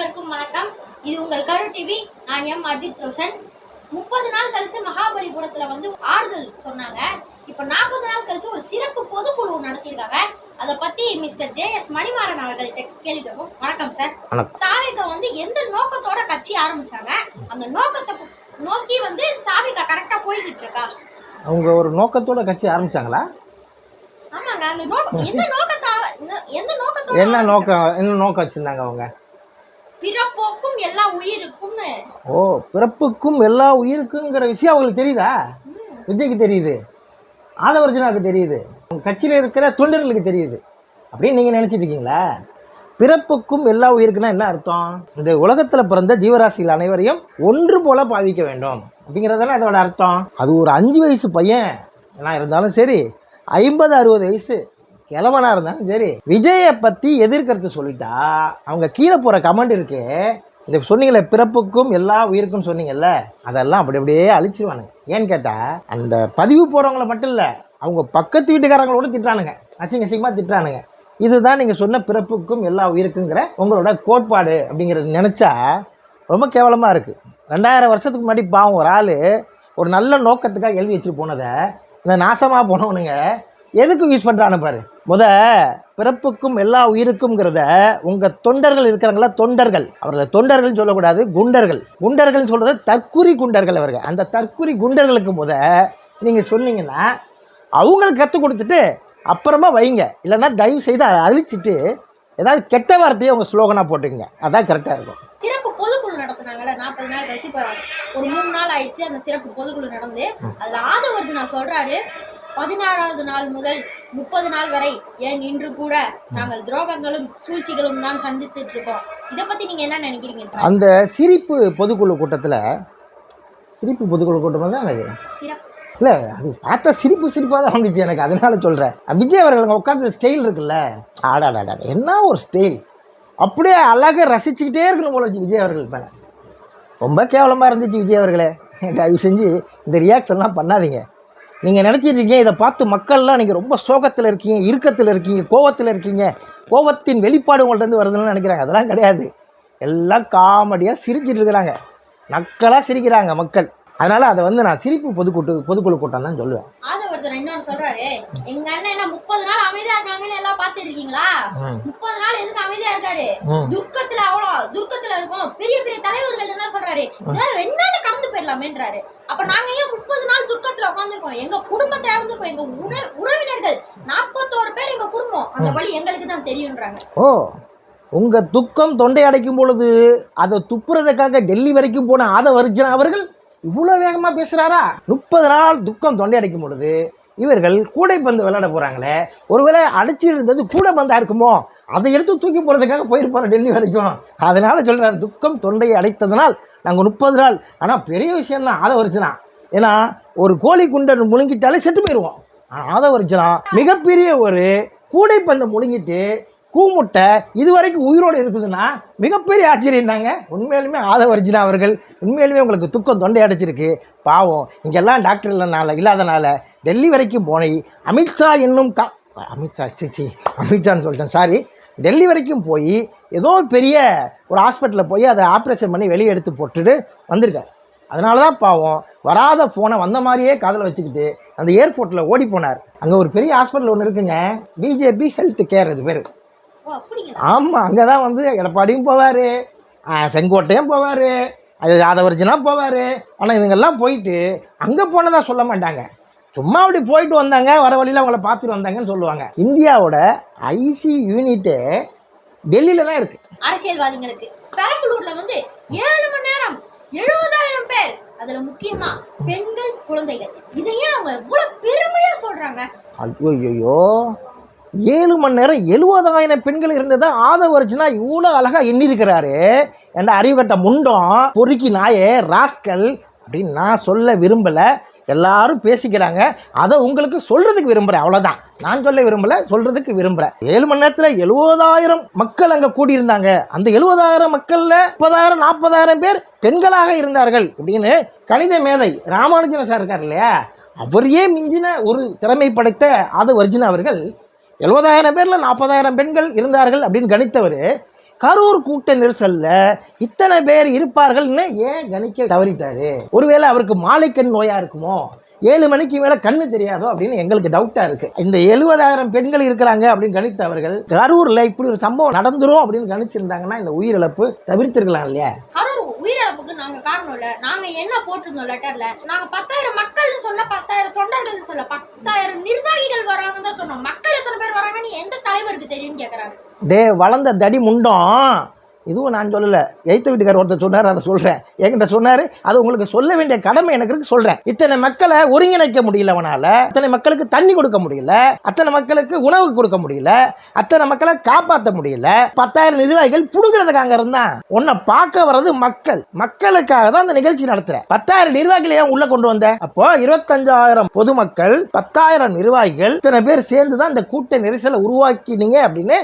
அனைவருக்கும் வணக்கம். இது உங்கள் கரு டிவி. நான் எம் அஜித் ரோஷன். 30 நாள் கழிச்சு மகாபலிபுரத்துல ஆறுதல் சொன்னாங்க. இப்ப 40 நாள் கழிச்சு ஒரு சிறப்பு பொதுக்குழு நடத்திருக்காங்க. அதை பத்தி மிஸ்டர் JS மணிமாறன் அவர்கள்ட்ட கேள்வி கேட்போம். வணக்கம் சார். தாவேகா எந்த நோக்கத்தோட கட்சி ஆரம்பிச்சாங்க, அந்த நோக்கத்தை நோக்கி தாவேகா கரெக்டா போய்கிட்டு இருக்கா? அவங்க ஒரு நோக்கத்தோட கட்சி ஆரம்பிச்சாங்களா? ஆமாங்க. அந்த என்ன நோக்கம் வச்சிருந்தாங்க அவங்க? பிறப்புக்கும் எல்லா உயிருக்கும். ஓ, பிறப்புக்கும் எல்லா உயிருக்குங்கிற விஷயம் அவங்களுக்கு தெரியுதா? விஜய்க்கு தெரியுது, ஆதவர்ஜனாவுக்கு தெரியுது, கட்சியில் இருக்கிற தொண்டர்களுக்கு தெரியுது அப்படின்னு நீங்கள் நினச்சிட்டு இருக்கீங்களா? பிறப்புக்கும் எல்லா உயிருக்குன்னா என்ன அர்த்தம்? இந்த உலகத்தில் பிறந்த ஜீவராசிகள் அனைவரையும் ஒன்று போல பாவிக்க வேண்டும் அப்படிங்கிறதான அதோட அர்த்தம். அது ஒரு 5 வயசு பையன் எல்லாம் இருந்தாலும் சரி, 50-60 வயசு கிழவனாக இருந்தாலும் சரி, விஜயை பற்றி எதிர்க்கிறது சொல்லிட்டா அவங்க கீழே போகிற கமெண்ட் இருக்கு. இந்த சொன்னீங்களே பிறப்புக்கும் எல்லா உயிருக்கும் சொன்னீங்கல்ல, அதெல்லாம் அப்படியே அழிச்சிருவானுங்க. ஏன்னு கேட்டால் அந்த பதிவு போகிறவங்கள மட்டும் இல்லை, அவங்க பக்கத்து வீட்டுக்காரங்களோட திட்டுறானுங்க, அசிங்கமாக திட்டுறானுங்க. இதுதான் நீங்கள் சொன்ன பிறப்புக்கும் எல்லா உயிருக்குங்கிற உங்களோட கோட்பாடு அப்படிங்கிறது நினச்சா ரொம்ப கேவலமாக இருக்குது. 2000 வருஷத்துக்கு முன்னாடி பாவம் ஒரு ஆள் ஒரு நல்ல நோக்கத்துக்காக எழுதி வச்சுட்டு போனதை இந்த நாசமாக போனவனுங்க எதுக்கு யூஸ் பண்ணுறான்னு பாரு. பிறப்புக்கும் எல்லா உயிருக்கும்ங்கிறத உங்கள் தொண்டர்கள் இருக்கிறாங்களா, தொண்டர்கள், அவர்களை தொண்டர்கள் சொல்லக்கூடாது, குண்டர்கள். குண்டர்கள் சொல்கிறத தற்குறி குண்டர்கள் அவர்கள். அந்த தற்குறி குண்டர்களுக்கு நீங்கள் சொன்னீங்கன்னா அவங்களுக்கு கற்றுக் கொடுத்துட்டு அப்புறமா வைங்க. இல்லைன்னா தயவு செய்து அதை அழிச்சிட்டு ஏதாவது கெட்ட வார்த்தையை உங்கள் ஸ்லோகனாக போட்டுக்கங்க. அதான் கரெக்டாக இருக்கும். சிறப்பு பொதுக்குழு நடத்தினாங்கல்ல, 40 நாள் கழிச்சு இப்போ ஒரு 3 நாள் ஆயிடுச்சு அந்த சிறப்பு பொதுக்குழு நடந்து. அதில் ஆதவர்ஜனா சொல்கிறாரு, 16வது நாள் முதல் 30 நாள் வரை ஏன் இன்று கூட நாங்கள் துரோகங்களும் சூழ்ச்சிகளும் தான் சந்திச்சுட்டு இருக்கோம். இதை பற்றி நீங்கள் என்ன நினைக்கிறீங்க? அந்த சிரிப்பு பொதுக்குழு கூட்டத்தில் தான் எனக்கு இல்லை, அது பார்த்தா சிரிப்பாக தான் வந்துச்சு எனக்கு. அதனால சொல்கிறேன், விஜய் அவர்கள் உட்காந்து ஸ்டைல் இருக்குல்ல, ஆடாடாடா என்ன ஒரு ஸ்டைல், அப்படியே அழகாக ரசிச்சுக்கிட்டே இருக்கணும் போல வச்சு விஜய் அவர்கள் மேலே. ரொம்ப கேவலமாக இருந்துச்சு விஜய் அவர்களே. தயவு செஞ்சு இந்த ரியாக்ஷன்லாம் பண்ணாதீங்க. நீங்கள் நினச்சிட்டு இருக்கீங்க இதை பார்த்து மக்கள்லாம் நீங்கள் ரொம்ப சோகத்தில் இருக்கீங்க, இறுக்கத்தில் இருக்கீங்க, கோவத்தில் இருக்கீங்க, கோவத்தின் வெளிப்பாடு உங்கள்கிட்ட வருதுன்னு நினைக்கிறாங்க. அதெல்லாம் கிடையாது. எல்லாம் காமெடியாக சிரிச்சிட்டு இருக்கிறாங்க, நக்கலாக சிரிக்கிறாங்க மக்கள். அதனால அதை நான் சிரிப்பு பொதுக்குழு கூட்டம் தான் சொல்லுவேன். ஆதவர்ஜனா இன்னொரு சொல்றாரு, எங்க அண்ணன் என்ன 30 நாள் அமைதியா இருக்காங்கன்னு எல்லாம் பார்த்துட்டு இருக்கீங்களா? 30 நாள் எதுக்கு அமைதியா இருக்காரு? துர்க்கத்துல இருக்கும். பெரிய பெரிய தலைவர்கள் என்ன சொல்றாரு, 2 நாள் கடந்து போயிடலாமேன்றாரு. அப்ப நாங்க ஏன் 30 நாள் துர்க்கத்துல உட்காந்துருக்கோம்? எங்க குடும்பத்தை இழந்துருக்கோம், எங்க உறவினர்கள் 41 பேர் எங்க குடும்பம், அந்த வழி எங்களுக்கு தான் தெரியும்ன்றாங்க. ஓ, உங்க துக்கம் தொண்டை அடைக்கும் பொழுது அதை துப்புறதுக்காக டெல்லி வரைக்கும் போன ஆதவர்ஜனா அவர்கள் இவ்வளோ வேகமாக பேசுகிறாரா? 30 நாள் துக்கம் தொண்டை அடைக்கும் பொழுது இவர்கள் கூடைப்பந்து விளையாட போகிறாங்களே, ஒருவேளை அடைச்சி இருந்தது கூட பந்தா இருக்குமோ, அதை எடுத்து தூக்கி போகிறதுக்காக போயிருப்போம் டெல்லி வரைக்கும். அதனால் சொல்கிறார், துக்கம் தொண்டையை அடைத்ததுனால் நாங்கள் 30 நாள். ஆனால் பெரிய விஷயம்தான் ஆதவர்ஜனா. ஏன்னா ஒரு கோழி குண்டை முழுங்கிட்டாலே செத்து போயிடுவோம். ஆனால் ஆதவர்ஜனா மிகப்பெரிய ஒரு கூடைப்பந்தை முழுங்கிட்டு கூமுட்டை இது வரைக்கும் உயிரோடு இருக்குதுன்னா மிகப்பெரிய ஆச்சரியம் தாங்க. உண்மையிலுமே ஆதவர்ஜனா அவர்கள் உண்மையிலுமே உங்களுக்கு துக்கம் தொண்டை அடைச்சிருக்கு. பாவம், இங்கெல்லாம் டாக்டர் இல்லாதனால டெல்லி வரைக்கும் போய் அமித்ஷா என்னும் அமித்ஷான்னு சொல்லிட்டேன், சாரி, டெல்லி வரைக்கும் போய் ஏதோ பெரிய ஒரு ஹாஸ்பிட்டலில் போய் அதை ஆப்ரேஷன் பண்ணி வெளியே எடுத்து போட்டுட்டு வந்திருக்கார். அதனால தான் பாவம் வராத ஃபோனை வந்த மாதிரியே காதில் வச்சுக்கிட்டு அந்த ஏர்போர்ட்டில் ஓடி போனார். அங்கே ஒரு பெரிய ஹாஸ்பிட்டல் ஒன்று இருக்குங்க, பிஜேபி ஹெல்த் கேர், அது பேர். ஆமாம், அங்கே தான் எடப்பாடியும் போவார், செங்கோட்டையும் போவார், அது ஆதவர்ஜனா போவார். ஆனால் இவங்கெல்லாம் போயிட்டு அங்கே போனதா சொல்ல மாட்டாங்க, சும்மா அப்படி போயிட்டு வந்தாங்க, வர வழியில் அவங்கள பார்த்துட்டு வந்தாங்கன்னு சொல்லுவாங்க. இந்தியாவோட ஐசி யூனிட்டு டெல்லியில் தான் இருக்குது. அரசியல்வாதிகளுக்கு பெரம்பலூர்ல 7 மணி நேரம் 70,000 பேர், அதுல முக்கியமா பெண்கள், குழந்தைகள், இதையே அவங்க எவ்வளவு பெருமையா சொல்றாங்க. ஐயோ, 7 மணி நேரம் 70,000 பெண்கள் இருந்ததா ஆதவர்ஜனா இவ்வளோ அழகாக எண்ணிருக்கிறாரு. ஏன்டா அறிவுகட்ட முண்டம், பொறுக்கி நாயே, ராஸ்கல் அப்படின்னு நான் சொல்ல விரும்பலை. எல்லாரும் பேசிக்கிறாங்க, அதை உங்களுக்கு சொல்கிறதுக்கு விரும்புகிறேன், அவ்வளோதான். நான் சொல்ல விரும்பலை, சொல்கிறதுக்கு விரும்புகிறேன். 7 மணி நேரத்தில் 70,000 மக்கள் அங்கே கூடியிருந்தாங்க. அந்த 70,000 மக்களில் 30,000 40,000 பேர் பெண்களாக இருந்தார்கள் அப்படின்னு கணித மேதை ராமானுஜன் சார் இருக்கார் இல்லையா, அவரையே மிஞ்சின ஒரு திறமை படைத்த ஆதவர்ஜனா அவர்கள் 70,000 பேரில் 40,000 பெண்கள் இருந்தார்கள் அப்படின்னு கணித்தவர் கரூர் கூட்ட நெரிசல்ல இத்தனை பேர் இருப்பார்கள்னு ஏன் கணிக்க தவறிட்டாரு? ஒருவேளை அவருக்கு மாலைக்கண் நோயா இருக்குமோ, 7 மணிக்கு மேல கண்ணு தெரியாதோ அப்படின்னு எங்களுக்கு டவுட்டா இருக்கு. இந்த 70,000 பெண்கள் இருக்கிறாங்க அப்படின்னு கணித்தவர்கள் கரூர்ல இப்படி ஒரு சம்பவம் நடந்துரும் அப்படின்னு கணிச்சிருந்தாங்கன்னா இந்த உயிரிழப்பு தவிர்த்திருக்கலாம் இல்லையா? உயிரிழப்புக்கு நாங்க காரணம் இல்ல. நாங்க என்ன போட்டிருந்தோம் லெட்டர்ல, நாங்க 10,000 மக்கள்னு சொல்ல, 10,000 தொண்டர்கள் சொல்ல, 10,000 நிர்வாகிகள் வராங்கன்னு தான் சொன்னோம். மக்கள் எத்தனை பேர் வராங்கன்னு எந்த தலைவருக்கு தெரியும்னு கேக்குறாங்க. வளர்ந்த தடி முண்டம் இதுவும் நான் சொல்லலை, எய்த்த வீட்டுக்காரர் ஒருத்தர் சொன்னார், அதை சொல்கிறேன். என்கிட்ட சொன்னார், அது உங்களுக்கு சொல்ல வேண்டிய கடமை எனக்கு இருக்கு, சொல்கிறேன். இத்தனை மக்களை ஒருங்கிணைக்க முடியல அவனால், அத்தனை மக்களுக்கு தண்ணி கொடுக்க முடியல, அத்தனை மக்களுக்கு உணவு கொடுக்க முடியல, அத்தனை மக்களை காப்பாற்ற முடியல. 10,000 நிர்வாகிகள் புடுங்கிறதுக்காக இருந்தான். உன்னை பார்க்க வர்றது மக்களுக்காக தான் அந்த நிகழ்ச்சி நடத்துகிறேன். 10,000 நிர்வாகிகள் ஏன் உள்ள கொண்டு வந்த? அப்போ 25,000 பொதுமக்கள், 10,000 நிர்வாகிகள், இத்தனை பேர் சேர்ந்து தான் இந்த கூட்ட நெரிசலை உருவாக்கினீங்க அப்படின்னு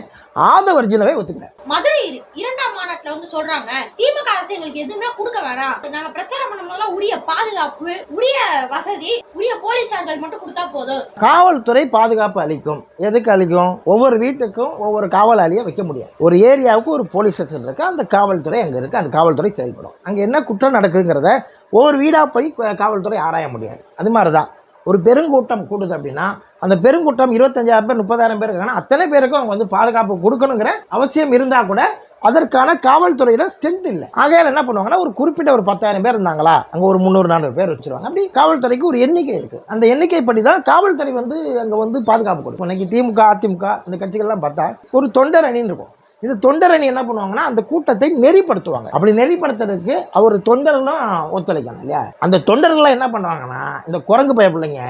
ஆதவர்ஜினவே ஒத்துக்கிறேன். மதுரை 2ஆம் மாநாட்டுல வந்து சொல்றாங்க, திமுக அரசு எங்களுக்கு எதுவுமே கொடுக்க வேணாம், நாங்க பிரச்சாரம் பண்ணோம்னா உரிய பாதுகாப்பு, உரிய வசதி, உரிய போலீசார்கள் மட்டும் கொடுத்தா போதும். காவல்துறை பாதுகாப்பு அளிக்கும். எதுக்கு அளிக்கும்? ஒவ்வொரு வீட்டுக்கும் ஒவ்வொரு காவலாளியை வைக்க முடியாது. ஒரு ஏரியாவுக்கு ஒரு போலீஸ் ஸ்டேஷன் இருக்கு, அந்த காவல்துறை அங்க இருக்கு, அந்த காவல்துறை செயல்படும். அங்க என்ன குற்றம் நடக்குங்கிறத ஒவ்வொரு வீடா போய் காவல்துறை ஆராய முடியாது. அது மாதிரிதான் ஒரு பெருங்கூட்டம் கூடுது அப்படின்னா அந்த பெருங்கூட்டம் 25,000 பேர் 30,000 பேர் இருக்காங்கன்னா அத்தனை பேருக்கும் அவங்க வந்து பாதுகாப்பு கொடுக்கணுங்கிற அவசியம் இருந்தால் கூட அதற்கான காவல்துறையில ஸ்ட்ரென்த் இல்லை. ஆகையால் என்ன பண்ணுவாங்கன்னா ஒரு குறிப்பிட்ட ஒரு 10,000 பேர் இருந்தாங்களா, அங்கே ஒரு 300-400 பேர் வச்சிருவாங்க. அப்படி காவல்துறைக்கு ஒரு எண்ணிக்கை இருக்கு. அந்த எண்ணிக்கைப்படி தான் காவல்துறை வந்து அங்கே வந்து பாதுகாப்பு கொடுக்கும். இன்னைக்கு திமுக, அதிமுக இந்த கட்சிகள்லாம் பார்த்தா ஒரு தொண்டர் அணின்னு இருக்கும். இது தொண்டரணி என்ன பண்ணுவாங்கன்னா அந்த கூட்டத்தை நெறிப்படுத்துவாங்க. அப்படி நெறிப்படுத்துறதுக்கு அவர் தொண்டர்களும் ஒத்துழைக்கணும் இல்லையா? அந்த தொண்டர்கள் என்ன பண்ணுவாங்கன்னா இந்த குரங்கு பய பிள்ளைங்க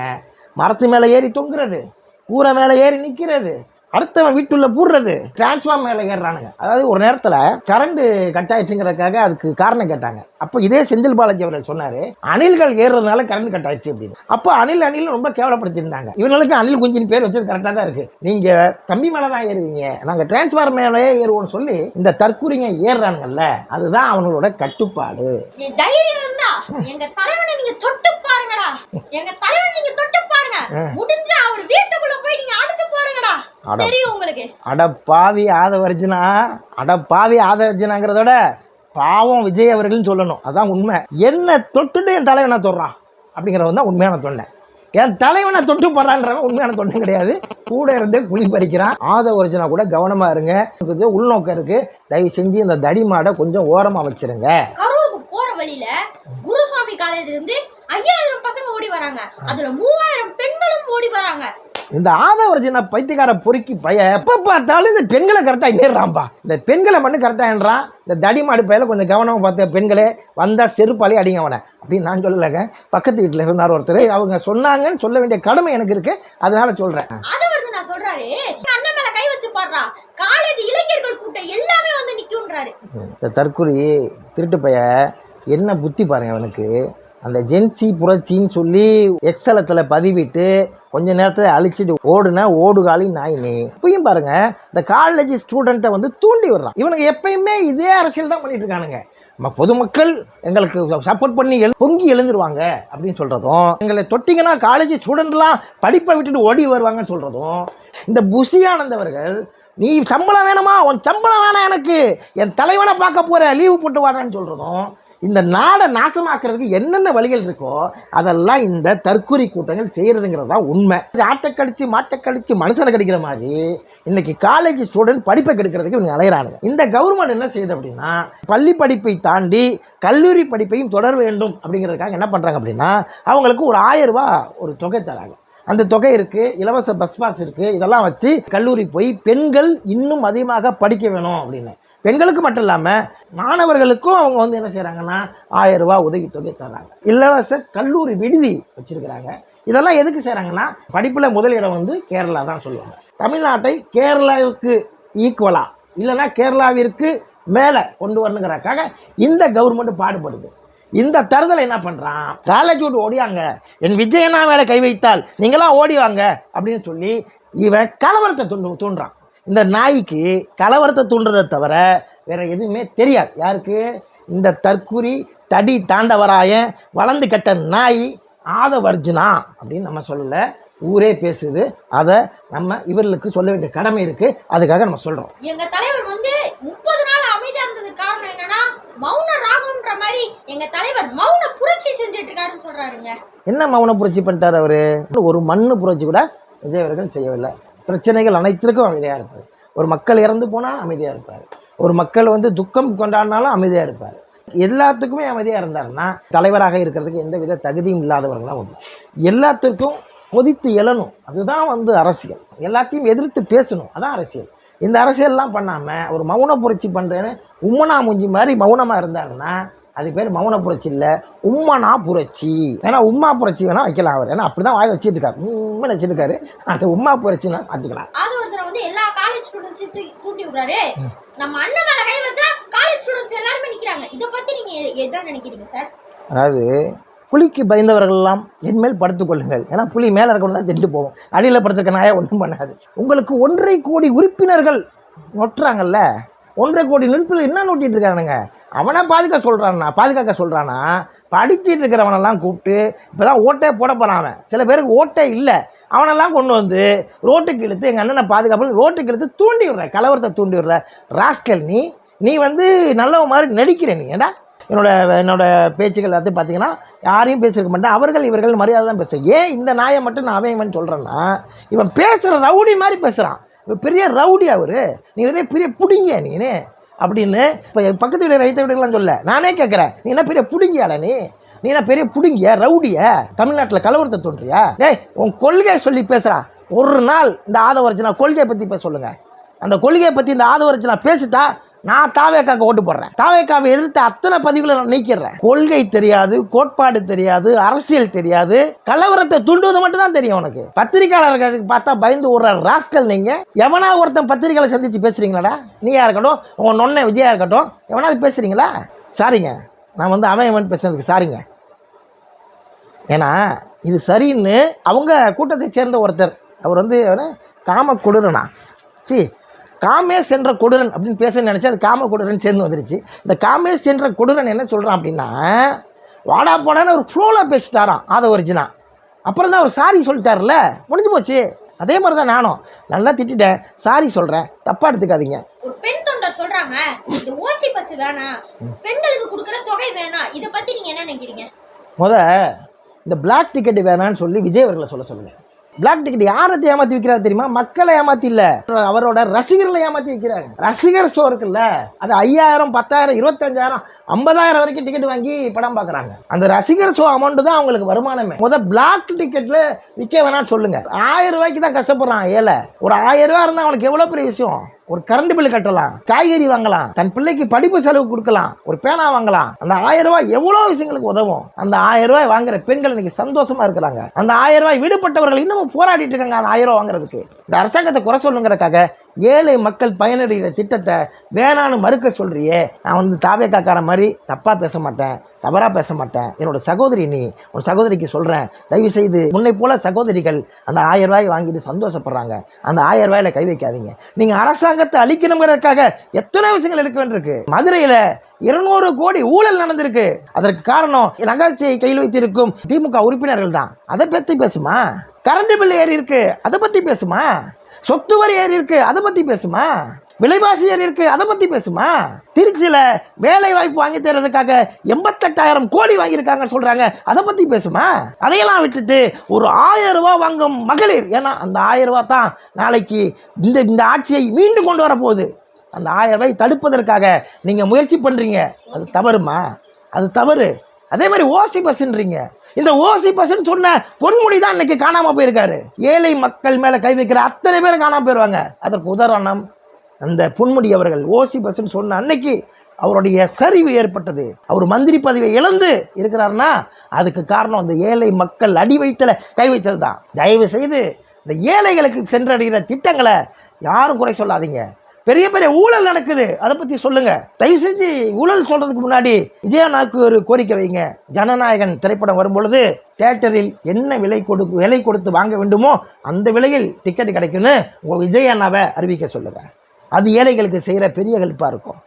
மரத்து மேலே ஏறி தொங்குறது, கூரை மேலே ஏறி நிற்கிறது, அடுத்தவன் வீட்டுள்ள போடுறது, டிரான்ஸ்ஃபார்ம் மேலே ஏறுறானுங்க. அதாவது ஒரு நேரத்தில் கரண்ட் கட் ஆயிடுச்சுங்கிறதுக்காக அதுக்கு காரணம் கேட்டாங்க. அப்போ இதே செந்தில் பாலாஜி அவர்கள் சொன்னார், அணில்கள் ஏறுறதுனால கரண்ட் கட் ஆயிடுச்சு அப்படின்னு. அப்போ அணில் ரொம்ப கேவலப்படுத்தியிருந்தாங்க. இவங்களுக்கு அணில் குஞ்சின் பேர் வச்சது கரெக்டாக தான் இருக்கு. நீங்கள் கம்பி மேலே தான் ஏறுவீங்க, நாங்கள் டிரான்ஸ்ஃபார்ம் மேலே ஏறுவோம்னு சொல்லி இந்த தற்கூரிங்க ஏறுறாங்கல்ல, அதுதான் அவங்களோட கட்டுப்பாடு. எங்க தலைவனை நீங்க தொட்டு பாருங்கடா, எங்க தலைவனை நீங்க தொட்டு பாருங்க, முடிஞ்சா அவர் வீட்டுக்குள்ள போய் நீங்க அடிச்சு பாருங்கடா, தெரியும் உங்களுக்கு. அட பாவி ஆதவர்ஜினாங்கிறதோட பாவம் விஜய் அவர்கள்னு சொல்லணும். அதான் உண்மை. என்ன தொட்டுட்டு என் தலைவனை தொடுறான் அப்படிங்கிறவன் தான் உண்மையான தொண்டை. என் தலைவனை தொட்டு போடுறான்றவன் உண்மையான தொண்டை கிடையாது. கூட இருந்தே குழி பறிக்கிறான். ஆதவர்ஜினா கூட கவனமா இருங்க, உள்நோக்கம் இருக்கு. தயவு செஞ்சு இந்த தடி மாடை கொஞ்சம் ஓரமா வச்சிருங்க. வழியில குருசாமி காலேஜ்ல இருந்து 5,000 பசங்க ஓடி வராங்க, அதுல 3,000 பெண்களும் ஓடி வராங்க. இந்த ஆதவர்ஜினா பைத்தியக்கார பொறுக்கி எப்ப பார்த்தாலும் இந்த பெண்களை கரெக்டா ஏறான்பா. இந்த பெண்களை மட்டும் கரெக்டா ஏறான். இந்த தடிமாடு பையில கொஞ்சம் கவனமா பார்த்த பெண்களே வந்தா செருப்பாளி அடிங்க அவனை அப்படின்னு நான் சொல்லலைங்க. பக்கத்து வீட்டுல இருந்தார் ஒருத்தர், அவங்க சொன்னாங்கன்னு சொல்ல வேண்டிய கடமை எனக்கு இருக்கு, அதனால சொல்றேன். ஆதவர்ஜினா சொல்றாரு, அண்ணன் மேல கை வச்சு பாடுறா, காலேஜ் இளைஞர்கள் கூட்டம் எல்லாமே வந்து நிக்கும்ன்றாரு. இந்த தற்கொலை திருட்டு பைய என்ன புத்தி பாருங்க அவனுக்கு. அந்த ஜென்சி புரட்சின்னு சொல்லி எக்ஸலத்தில் பதிவிட்டு கொஞ்ச நேரத்தில் அழிச்சிட்டு ஓடுகாலி நாயினி. இப்பயும் பாருங்க இந்த காலேஜ் ஸ்டூடெண்ட்டை வந்து தூண்டி விடுறான். இவனுக்கு எப்பயுமே இதே அரசியல் தான் பண்ணிட்டு இருக்கானுங்க. நம்ம பொதுமக்கள் எங்களுக்கு சப்போர்ட் பண்ணி பொங்கி எழுந்துருவாங்க அப்படின்னு சொல்றதும், எங்களை தொட்டிங்கன்னா காலேஜ் ஸ்டூடெண்ட்லாம் படிப்பை விட்டுட்டு ஓடி வருவாங்கன்னு சொல்றதும், இந்த புஷியானந்தவர்கள் நீ சம்பளம் வேணுமா, உன் சம்பளம் வேணாம், எனக்கு என் தலைவனை பார்க்க போற லீவு போட்டு வாடான்னு சொல்றதும், இந்த நாடை நாசமாக்குறதுக்கு என்னென்ன வழிகள் இருக்கோ அதெல்லாம் இந்த தற்கொலை கூட்டங்கள் செய்யறதுங்கிறது தான் உண்மை. ஆட்டை கடிச்சு மாட்டை கடிச்சு மனுஷனை கடிக்கிற மாதிரி இன்னைக்கு காலேஜ் ஸ்டூடெண்ட் படிப்பை கெடுக்கிறதுக்கு இவங்க அலையிறானுங்க. இந்த கவர்மெண்ட் என்ன செய்யுது அப்படின்னா பள்ளி படிப்பை தாண்டி கல்லூரி படிப்பையும் தொடர வேண்டும் அப்படிங்கிறதுக்காக என்ன பண்ணுறாங்க அப்படின்னா அவங்களுக்கு ஒரு 1000 ரூபாய் ஒரு தொகை தராங்க. அந்த தொகை இருக்குது, இலவச பஸ் பாஸ் இருக்குது, இதெல்லாம் வச்சு கல்லூரி போய் பெண்கள் இன்னும் அதிகமாக படிக்க வேணும் அப்படின்னு. பெண்களுக்கு மட்டும் இல்லாமல் மாணவர்களுக்கும் அவங்க வந்து என்ன செய்கிறாங்கன்னா 1000 ரூபாய் உதவித்தொகை தர்றாங்க. இலவச கல்லூரி விடுதி வச்சுருக்கிறாங்க. இதெல்லாம் எதுக்கு செய்கிறாங்கன்னா படிப்பில் முதலிடம் வந்து கேரளா தான் சொல்லுவாங்க. தமிழ்நாட்டை கேரளாவுக்கு ஈக்குவலாக இல்லைன்னா கேரளாவிற்கு மேலே கொண்டு வரணுங்கிறக்காக இந்த கவர்மெண்ட் பாடுபடுது. இந்த தருதலை என்ன பண்ணுறான், காலேஜ் விட்டு ஓடியாங்க, என் விஜயனா மேலே கை வைத்தால் நீங்களாம் ஓடிவாங்க அப்படின்னு சொல்லி இவன் கலவரத்தை தூண்டுறான். இந்த நாய்க்கு கலவரத்தை தூண்டுறதை தவிர வேற எதுவுமே தெரியாது. யாருக்கு? இந்த தற்குறி தடி தாண்டவராயன் வளர்ந்து கட்ட நாய் ஆதவர்ஜினா அப்படின்னு நம்ம சொல்லலை. ஊரே பேசுது. அதை நம்ம இவர்களுக்கு சொல்ல வேண்டிய கடமை இருக்கு. அதுக்காக நம்ம சொல்றோம். எங்க தலைவர் வந்து 30 நாள் அமைதியா இருந்ததுக்கு காரணம் என்னன்னா மௌன ராகம்ன்ற மாதிரி எங்க தலைவர் மௌன புரட்சி செஞ்சுட்டு இருக்காருன்னு சொல்றாருங்க. என்ன மௌன புரட்சி பண்ணிட்டாரு அவரு? ஒரு மண்ணு புரட்சி கூட விஜய் அவர்கள் செய்யவில்லை. பிரச்சனைகள் அனைத்திற்கும் அமைதியா இருப்பார். ஒரு மக்கள் இறந்து போனா அமைதியா இருப்பார். ஒரு மக்கள் வந்து துக்கம் கொண்டாடினாலும் அமைதியா இருப்பார். எல்லாத்துக்குமே அமைதியா இருந்தாருன்னா தலைவராக இருக்கிறதுக்கு எந்த வித தகுதியும் இல்லாதவர்களாக உண்டு. எல்லாத்துக்கும் கொதித்து எழணும். அதுதான் வந்து அரசியல். எல்லாத்தையும் எதிர்த்து பேசணும். அதான் அரசியல். இந்த அரசியல்லாம் பண்ணாமல் ஒரு மௌன புரட்சி பண்ணுறேன்னு உம்மனா மூஞ்சி மாதிரி மௌனமாக இருந்தாருன்னா அது பேர் மௌன புரட்சி இல்லை, உம்மனா புரட்சி. ஏன்னா உம்மா புரட்சி வேணால் வைக்கலாம் அவர். ஏன்னா அப்படி தான் வாய் வச்சுட்டு இருக்காரு, உண்மை வச்சுருக்காரு. அந்த உம்மா புரட்சினா பார்த்துக்கலாம். அது ஒருத்தர் வந்து எல்லா காலேஜ் ஸ்டூடெண்ட்ஸையும் தூண்டி விடுறாரு. நம்ம அண்ணன் மேலே கை வச்சா காலேஜ் ஸ்டூடெண்ட்ஸ் எல்லாருமே நிற்கிறாங்க. இதை பற்றி நீங்கள் எதாவது நினைக்கிறீங்க சார்? அதாவது புலிக்கு பயந்தவர்கள் எல்லாம் என்மேல் படுத்துக் கொள்ளுங்கள். ஏன்னா புலி மேலே இருக்கணும் தான் திட்டு போகும், அடியில் படுத்துக்க நாயா ஒன்றும் பண்ணாது. உங்களுக்கு 1.5 கோடி உறுப்பினர்கள் நொட்டுறாங்கல்ல, 1.5 கோடி உறுப்பினர் என்ன நோட்டிட்டு இருக்கானுங்க? அவனை பாதுகாக்க சொல்கிறானா படிச்சுட்டு இருக்கிறவனெல்லாம் கூப்பிட்டு இப்போ தான் ஓட்டே போட போகிறான். சில பேருக்கு ஓட்டே இல்லை, அவனெல்லாம் கொண்டு வந்து ரோட்டுக்கு இழுத்து எங்கள் அண்ணனை பாதுகாப்பு ரோட்டுக்கு இழுத்து தூண்டி விடுற, கலவரத்தை தூண்டி விடுற ராஸ்கல். நீ வந்து நல்லவ மாதிரி நடிக்கிற. நீ ஏண்டா என்னோட பேச்சுகள் எல்லாத்தையும் பார்த்தீங்கன்னா யாரையும் பேசியிருக்க மாட்டேன். அவர்கள் இவர்கள் மரியாதை தான் பேசுவேன். ஏன் இந்த நாயை மட்டும் நான் அவையமன் சொல்கிறேன்னா, இவன் பேசுகிற ரவுடி மாதிரி பேசுகிறான். இவன் பெரிய ரவுடி. அவர் நீ ஒரே பெரிய புடிங்க நீனு அப்படின்னு இப்போ பக்கத்து வீடு ரைத்த வீடுகள்லாம் சொல்ல நானே கேட்குறேன். நீ என்ன பெரிய புடுங்கியாடா? நீ என்ன பெரிய புடுங்கிய ரவுடிய? தமிழ்நாட்டில் கலவரத்தை தோன்றியா? டேய் உன் கொள்கையை சொல்லி பேசுகிறான். ஒரு நாள் இந்த ஆதவர்ஜனா கொள்கையை பற்றி பேச சொல்லுங்கள். அந்த கொள்கையை பற்றி இந்த ஆதவர்ஜனா பேசிட்டா நான் தாவேக்காக்கு ஓட்டு போடுறேன். தாவேக்காவை எதிர்த்து அத்தனை பதிவுகளை நான் நீக்கிறேன். கொள்கை தெரியாது, கோட்பாடு தெரியாது, அரசியல் தெரியாது, கலவரத்தை தூண்டுவது மட்டும் தான் தெரியும் உனக்கு. பத்திரிகையாளர்களுக்கு பார்த்தா பயந்து ஓடுற ராஸ்கல் நீங்க. எவனா ஒருத்தன் பத்திரிகைகளை சந்திச்சு பேசுறீங்களாடா? நீயா இருக்கட்டும், உங்க நொன்ன விஜயா இருக்கட்டும், எவனாவது பேசுறீங்களா? சாரிங்க, நான் வந்து அவன் பேசுறதுக்கு சாரிங்க. ஏன்னா இது சரின்னு அவங்க கூட்டத்தை சேர்ந்த ஒருத்தர், அவர் வந்து காம கொடுறனா காமேஷ் என்ற கொடூரன் அப்படின்னு பேச நினச்சா அது காம கொடூரன் சேர்ந்து வந்துருச்சு. இந்த காமேஷ் என்ற கொடூரன் என்ன சொல்கிறான் அப்படின்னா, வாடா போடான்னு ஒரு ஃப்ளோவில் பேசிட்டாராம் ஆதவர்ஜனா. அப்புறம் தான் அவர் சாரி சொல்லிட்டார்ல, முடிஞ்சு போச்சு. அதே மாதிரி தான் நானும் நல்லா திட்டேன், சாரி சொல்கிறேன், தப்பாக எடுத்துக்காதீங்க. ஒரு பெண் தொண்டர் சொல்கிறாங்க இந்த ஓசி பஸ் வேணாம், பெண்களுக்கு கொடுக்குற தொகை வேணாம், இதை பற்றி நீங்கள் என்ன நினைக்கிறீங்க? இந்த பிளாக் டிக்கெட் வேணான்னு சொல்லி விஜய் அவர்களை சொல்லுங்கள். பிளாக் டிக்கெட் யாரத்தை ஏமாற்றி வைக்கிறாரு தெரியுமா? மக்களை ஏமாற்றி இல்லை, அவரோட ரசிகர்களை ஏமாற்றி வைக்கிறாங்க. ரசிகர் ஷோ இருக்குல்ல, அது 5000, 10,000, 25,000, 50,000 வரைக்கும் டிக்கெட் வாங்கி படம் பார்க்குறாங்க. அந்த ரசிகர் ஷோ அமௌண்ட் தான் அவங்களுக்கு வருமானமே. பிளாக் டிக்கெட்ல விற்க வேணாம்னு சொல்லுங்க. 1000 ரூபாய்க்கு தான் கஷ்டப்படுறான் ஏழை. ஒரு 1000 ரூபா இருந்தால் அவனுக்கு எவ்வளோ பெரிய விஷயம். ஒரு கரண்ட் பில் கட்டலாம், காய்கறி வாங்கலாம், தன் பிள்ளைக்கு படிப்பு செலவு கொடுக்கலாம், ஒரு பேனா வாங்கலாம். அந்த 1000 ரூபாய் எவ்வளோ விஷயங்களுக்கு உதவும். அந்த 1000 ரூபாய் வாங்குற பெண்கள் இன்னைக்கு சந்தோஷமா இருக்கிறாங்க. அந்த 1000 ரூபாய் விடுபட்டவர்கள் இன்னமும் போராடிட்டு இருக்காங்க அந்த 1000 ரூபாய் வாங்குறதுக்கு. இந்த அரசாங்கத்தை குறை சொல்லுங்கிறதுக்காக ஏழை மக்கள் பயனடைகிற திட்டத்தை வேணான்னு மறுக்க சொல்றியே. நான் வந்து தாவேக்காக்கார மாதிரி தப்பா பேச மாட்டேன், தவறா பேச மாட்டேன். என்னோட சகோதரி, நீ உன் சகோதரிக்கு சொல்றேன், தயவு செய்து உன்னை போல சகோதரிகள் அந்த 1000 ரூபாய் வாங்கிட்டு சந்தோஷப்படுறாங்க. அந்த 1000 ரூபாயில கை வைக்காதீங்க. நீங்க அரசாங்கத்தை அழிக்கணுங்கிறதுக்காக எத்தனை விஷயங்கள் இருக்க வேண்டியிருக்கு. மதுரையில 200 கோடி ஊழல் நடந்திருக்கு. அதற்கு காரணம் நகைச்சியை கையில் வைத்திருக்கும் திமுக உறுப்பினர்கள் தான். அதை பத்தி பேசுமா? கரண்ட் பில் ஏறி இருக்கு, அதை பத்தி பேசுமா? சொத்து வரி ஏறி இருக்கு, அதை பத்தி பேசுமா? விலைவாசி ஏறி இருக்கு, அதை பத்தி பேசுமா? திருச்சியில வேலை வாய்ப்பு வாங்கி தரதுக்காக 88,000 கோடி வாங்கியிருக்காங்கன்னு சொல்றாங்க, அதை பத்தி பேசுமா? அதையெல்லாம் விட்டுட்டு ஒரு 1000 ரூபாய் வாங்கும் மகளிர், ஏன்னா அந்த 1000 ரூபாய் தான் நாளைக்கு இந்த ஆட்சியை மீண்டும் கொண்டு வர போகுது. அந்த 1000 ரூபாய் தடுப்பதற்காக நீங்க முயற்சி பண்றீங்க, அது தவறுமா? அது தவறு. அதே மாதிரி ஓசி பஸ்ன்றீங்க. இந்த ஓசி பஸ்ன்னு சொன்ன பொன்முடி தான் இன்னைக்கு காணாம போயிருக்காரு. ஏழை மக்கள் மேல கை வைக்கிற அத்தனை பேரும் காணாம போயிருவாங்க. அதற்கு உதாரணம் அந்த பொன்முடி அவர்கள். ஓசி பஸ்ன்னு சொன்ன அன்னைக்கு அவருடைய சரிவு ஏற்பட்டது. அவர் மந்திரி பதவியை இழந்து இருக்கிறாருன்னா அதுக்கு காரணம் அந்த ஏழை மக்கள் அடி வைத்தல கை வைத்தது தான். தயவு செய்து இந்த ஏழைகளுக்கு சென்றடைகிற திட்டங்களை யாரும் குறை சொல்லாதீங்க. பெரிய பெரிய ஊழல் நடக்குது, அதை பற்றி சொல்லுங்க. தயவு செஞ்சு ஊழல் சொல்றதுக்கு முன்னாடி விஜயண்ணாவுக்கு ஒரு கோரிக்கை வைங்க. ஜனநாயகன் திரைப்படம் வரும்பொழுது தியேட்டரில் என்ன விலை கொடுத்து வாங்க வேண்டுமோ அந்த விலையில் டிக்கெட் கிடைக்குன்னு உங்கள் விஜயண்ணாவை அறிவிக்க சொல்லுங்க. அது ஏழைகளுக்கு செய்கிற பெரிய ஹெல்ப்பாக இருக்கும்.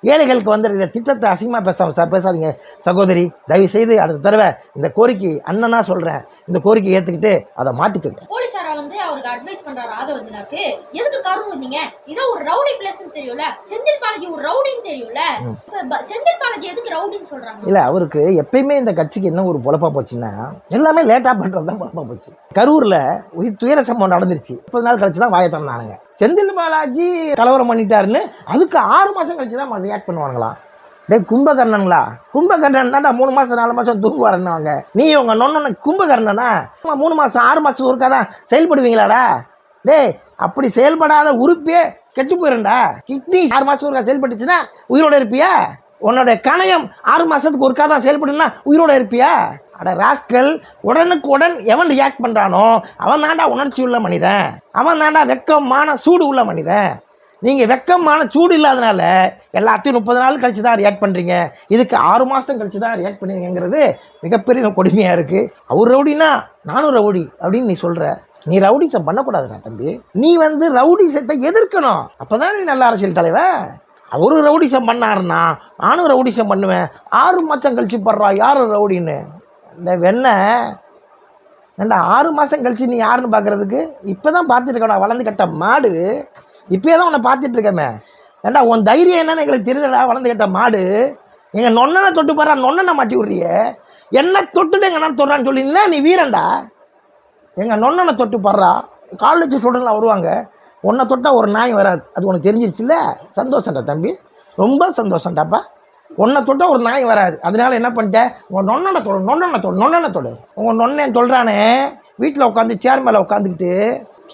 ஏழைகளுக்கு வந்து இந்த திட்டத்தை அசிங்கமாக பேசாதீங்க சகோதரி. தயவு செய்து அடுத்த தடவை இந்த கோரிக்கை அண்ணனா சொல்கிறேன், இந்த கோரிக்கை ஏற்றுக்கிட்டு அதை மாற்றிக்கங்க. போலீஸாரா வந்து அவருக்கு அட்வைஸ் பண்றாரு ஆதவதினாக்கு, எதுக்கு கரூர் வந்தீங்க, இதோ ஒரு ரவுடி பிளேஸ்னு தெரியும்ல, செந்தில் பாலாஜி ஒரு ரவுடின்னு தெரியும்ல, செந்தில் பாலாஜி எதுக்கு ரவுடின்னு சொல்றாங்க? இல்லை, அவருக்கு எப்பயுமே இந்த கட்சிக்கு என்ன ஒரு பொழப்பா போச்சுன்னா எல்லாமே லேட்டாக பண்ணுறது தான் பொழப்பா போச்சு. கரூரில் துயர சம்பவம் நடந்துருச்சு, 30 நாள் கழிச்சு தான் வாயை திறந்தானுங்க. செந்தில் பாலாஜி கலவரம் பண்ணிட்டாருன்னு அதுக்கு 6 மாதம் கழிச்சு தான் ரியாக்ட் பண்ணுவாங்களாம். டே கும்பகர்ணங்களா, கும்பகர்ணன் தான்டா 3 மாதம் 4 மாதம் தூங்குவாருன்னாங்க. நீ உங்க நொண்ண கும்பகர்ணனா 3 மாதம் 6 மாதம் ஒருக்கா தான் செயல்படுவீங்களாடா? டே அப்படி செயல்படாத உறுப்பே கெட்டு போயிருண்டா. கிட்னி 6 மாதம் ஒருக்கா செயல்பட்டுச்சுன்னா உயிரோட இருப்பியா? உன்னோட கணையம் 6 மாதத்துக்கு ஒருக்கா தான் செயல்படுன்னா உயிரோட இருப்பியா? அட ராஸ்கல், உடனுக்குடன் எவன் ரியாக்ட் பண்ணுறானோ அவன் தாண்டா உணர்ச்சி உள்ள மனிதன், அவன் தாண்டா வெக்கமான சூடு உள்ள மனிதன். நீங்கள் வெக்கமான சூடு இல்லாதனால எல்லாத்தையும் 30 நாள் கழிச்சு தான் ரியாக்ட் பண்ணுறீங்க, இதுக்கு 6 மாதம் கழிச்சு தான் ரியாக்ட் பண்ணுறீங்கிறது மிகப்பெரிய கொடுமையாக இருக்குது. அவர் ரவுடினா நானும் ரவுடி அப்படின்னு நீ சொல்கிற. நீ ரவுடிசம் பண்ணக்கூடாதுடா தம்பி. நீ வந்து ரவுடிசத்தை எதிர்க்கணும், அப்போ தான் நீ நல்ல அரசியல் தலைவர். அவரு ரவுடிசம் பண்ணாருன்னா நானும் ரவுடிசம் பண்ணுவேன், 6 மாதம் கழிச்சு படுறா யார் ரவுடின்னு. இந்த வெண்ணெய் ஏண்டா 6 மாதம் கழிச்சு நீ யாருன்னு பார்க்குறதுக்கு இப்போ தான் பார்த்துட்டு இருக்கா வளர்ந்து கட்ட மாடு. இப்போயே தான் உன்னை பார்த்துட்டு இருக்கமே. ஏண்டா உன் தைரியம் என்னன்னு எங்களுக்கு தெரியுதுடா. வளர்ந்து கட்ட மாடு எங்கள் நொண்ணனை தொட்டு பாரு, நொண்ணனை மாட்டி விட்றிய. என்ன தொட்டுட்டு எங்கள் நான் தொடுறான்னு சொல்லியிருந்தா நீ வீரன்டா. எங்கள் நொண்ணனை தொட்டு பாடுறா, காலேஜ் ஸ்டூடெண்ட்லாம் வருவாங்க, உன்னை தொட்டால் ஒரு நாய் வராது, அது உனக்கு தெரிஞ்சிருச்சுல்ல. சந்தோஷம்டா தம்பி, ரொம்ப சந்தோஷம்டாப்பா. உன்னை தொட்டால் ஒரு நாய் வராது, அதனால என்ன பண்ணிட்டேன், உங்கள் நொண்ணனை தொடு நொண்ணனை தொடு நொண்ணனை தொடு. உங்கள் நொண்ணன் சொல்கிறானே வீட்டில் உட்காந்து சேர் மேலே உட்காந்துக்கிட்டு,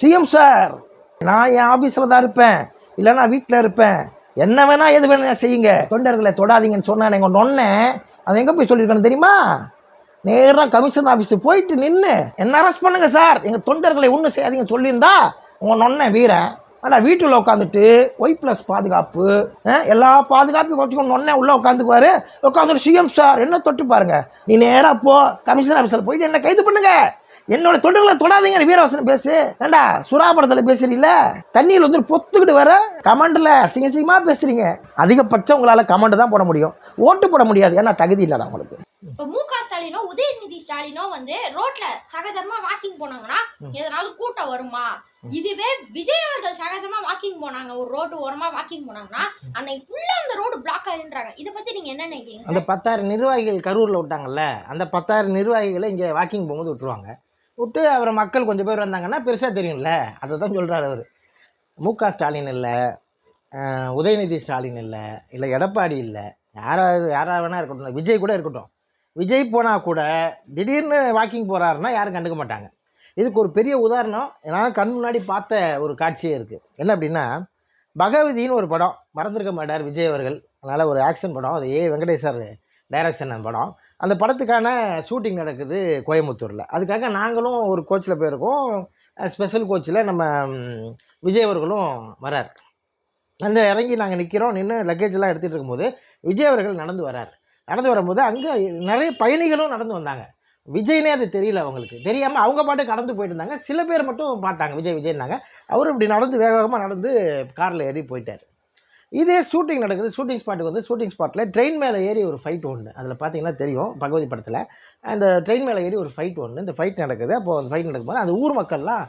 சிஎம் சார் நான் என் ஆஃபீஸில் தான் இருப்பேன், இல்லைன்னா வீட்டில் இருப்பேன், என்ன வேணா எது வேணா செய்யுங்க, தொண்டர்களை தொடாதீங்கன்னு சொன்னானே எங்கள் நொண்ணை. அவன் எங்கே போய் சொல்லியிருக்கான்னு தெரியுமா? நேராக கமிஷன் ஆஃபீஸுக்கு போயிட்டு நின்று என்ன அரெஸ்ட் பண்ணுங்க சார், எங்கள் தொண்டர்களை ஒன்றும் செய்யாதீங்கன்னு சொல்லியிருந்தா உங்கள் நொண்ணை வீரன். ஆனால் வீட்டில் உட்காந்துட்டு Y+ பாதுகாப்பு, எல்லா பாதுகாப்பையும் வச்சுக்கணும், நொண்ணே உள்ளே உட்காந்துக்குவாரு. உட்காந்துட்டு சிஎம் சார் என்ன தொட்டு பாருங்க, நீ நேராக போ கமிஷன் ஆஃபீஸில் போயிட்டு என்ன கைது பண்ணுங்க, என்னோட தொண்டர்களை தொடாதீங்க வீரவசனம் பேசு. ஏண்டா சுறாபடத்தில் பேசுறீங்கள, தண்ணியில் வந்து பொத்துக்கிட்டு வர கமெண்டில் சிங்கசிங்கமாக பேசுறீங்க. அதிகபட்சம் உங்களால் கமெண்ட் தான் போட முடியும், ஓட்டு போட முடியாது, ஏன்னா தகுதி இல்லைடா உங்களுக்கு. இப்போ மு.க. ஸ்டாலினோ உதயநிதி ஸ்டாலினோ வந்து ரோட்ல சகஜமா வாக்கிங் போனாங்கன்னா எதனால கூட்டம் வருமா? இதுவே விஜய் அவர்கள் சகஜமா வாக்கிங் போனாங்க, ஒரு ரோடு ஓரமா வாக்கிங் போனாங்கன்னா அன்னைக்கு ஃபுல்லா அந்த ரோடு பிளாக் ஆயிடுறாங்க. இதை பத்தி நீங்க என்ன நினைக்கிறீங்க? அந்த 10,000 நிர்வாகிகள் கரூரில் விட்டாங்கல்ல, அந்த 10,000 நிர்வாகிகளை இங்கே வாக்கிங் போகும்போது விட்டுருவாங்க. விட்டு அவரை மக்கள் கொஞ்சம் பேர் வந்தாங்கன்னா பெருசாக தெரியும்ல, அதை தான் சொல்கிறார் அவர். மு.க. ஸ்டாலின் இல்லை, உதயநிதி ஸ்டாலின் இல்லை, இல்லை எடப்பாடி இல்லை, யாராக வேணா இருக்கட்டும், விஜய் கூட இருக்கட்டும், விஜய் போனால் கூட திடீர்னு வாக்கிங் போகிறாருன்னா யாரும் கண்டுக்க மாட்டாங்க. இதுக்கு ஒரு பெரிய உதாரணம் நான் கண் முன்னாடி பார்த்த ஒரு காட்சியே இருக்குது. என்ன அப்படின்னா, பகவதின்னு ஒரு படம், மறந்துருக்க மாட்டார் விஜய் அவர்கள், அதனால் ஒரு ஆக்ஷன் படம், அது வெங்கடேஷ் சார் டைரக்ஷன் அந்த படம். அந்த படத்துக்கான ஷூட்டிங் நடக்குது கோயம்புத்தூரில். அதுக்காக நாங்களும் ஒரு கோச்சில் போயிருக்கோம், ஸ்பெஷல் கோச்சில் நம்ம விஜய் அவர்களும் வரார். அந்த இறங்கி நாங்கள் நிற்கிறோம், நின்று லக்கேஜெல்லாம் எடுத்துகிட்டு இருக்கும்போது விஜய் அவர்கள் நடந்து வரார். நடந்து வரும்போது அங்கே நிறைய பயணிகளும் நடந்து வந்தாங்க. விஜய்னே அது தெரியல, அவங்களுக்கு தெரியாமல் அவங்க பாட்டு கடந்து போயிட்டு இருந்தாங்க. சில பேர் மட்டும் பார்த்தாங்க விஜய் விஜய்னாங்க. அவர் இப்படி நடந்து வேகமாக நடந்து காரில் ஏறி போயிட்டார். இதே ஷூட்டிங் நடக்குது, ஷூட்டிங் ஸ்பாட்டுக்கு வந்து ஷூட்டிங் ஸ்பாட்டில் ட்ரெயின் மேலே ஏறி ஒரு ஃபைட் ஒன்று, அதில் பார்த்தீங்கன்னா தெரியும் பகவதி படத்தில், அந்த ட்ரெயின் மேலே ஏறி ஒரு ஃபைட் ஒன்று, இந்த ஃபைட் நடக்குது. அப்போது அந்த ஃபைட் நடக்கும்போது அந்த ஊர் மக்கள்லாம்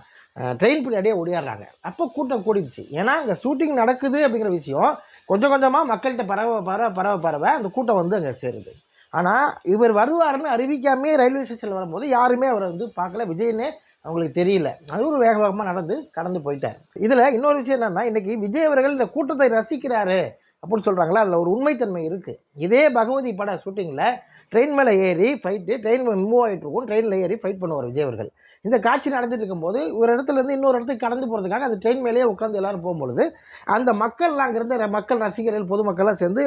ட்ரெயின் பின்னாடியே ஓடியாடுறாங்க. அப்போ கூட்டம் கூடிடுச்சு. ஏன்னா அங்கே ஷூட்டிங் நடக்குது அப்படிங்கிற விஷயம் கொஞ்சம் கொஞ்சமாக மக்கள்கிட்ட பரவ அந்த கூட்டம் வந்து அங்கே சேருது. ஆனால் இவர் வருவாருன்னு அறிவிக்காமே ரயில்வே ஸ்டேஷனில் வரும்போது யாருமே அவரை வந்து பார்க்கல, விஜய்னே அவங்களுக்கு தெரியல. அது ஒரு வேகமாக நடந்து கடந்து போயிட்டார். இதில் இன்னொரு விஷயம் என்னென்னா, இன்றைக்கி விஜய் அவர்கள் இந்த கூட்டத்தை ரசிக்கிறாரு அப்படின்னு சொல்கிறாங்களா, அதில் ஒரு உண்மைத்தன்மை இருக்குது. இதே பகவதி பட ஷூட்டிங்கில் ட்ரெயின் மேலே ஏறி ஃபைட்டு, ட்ரெயின் மூவ் ஆகிட்டு இருக்கும், ட்ரெயினில் ஏறி ஃபைட் பண்ணுவார் விஜய் அவர்கள். இந்த காட்சி நடந்துட்டு இருக்கும்போது ஒரு இடத்துலேருந்து இன்னொரு இடத்துக்கு கடந்து போகிறதுக்காக அந்த ட்ரெயின் மேலேயே உட்காந்து எல்லோரும் போகும்பொழுது அந்த மக்கள்லாம் அங்கேருந்து மக்கள் ரசிகர்கள் பொதுமக்கள்லாம் சேர்ந்து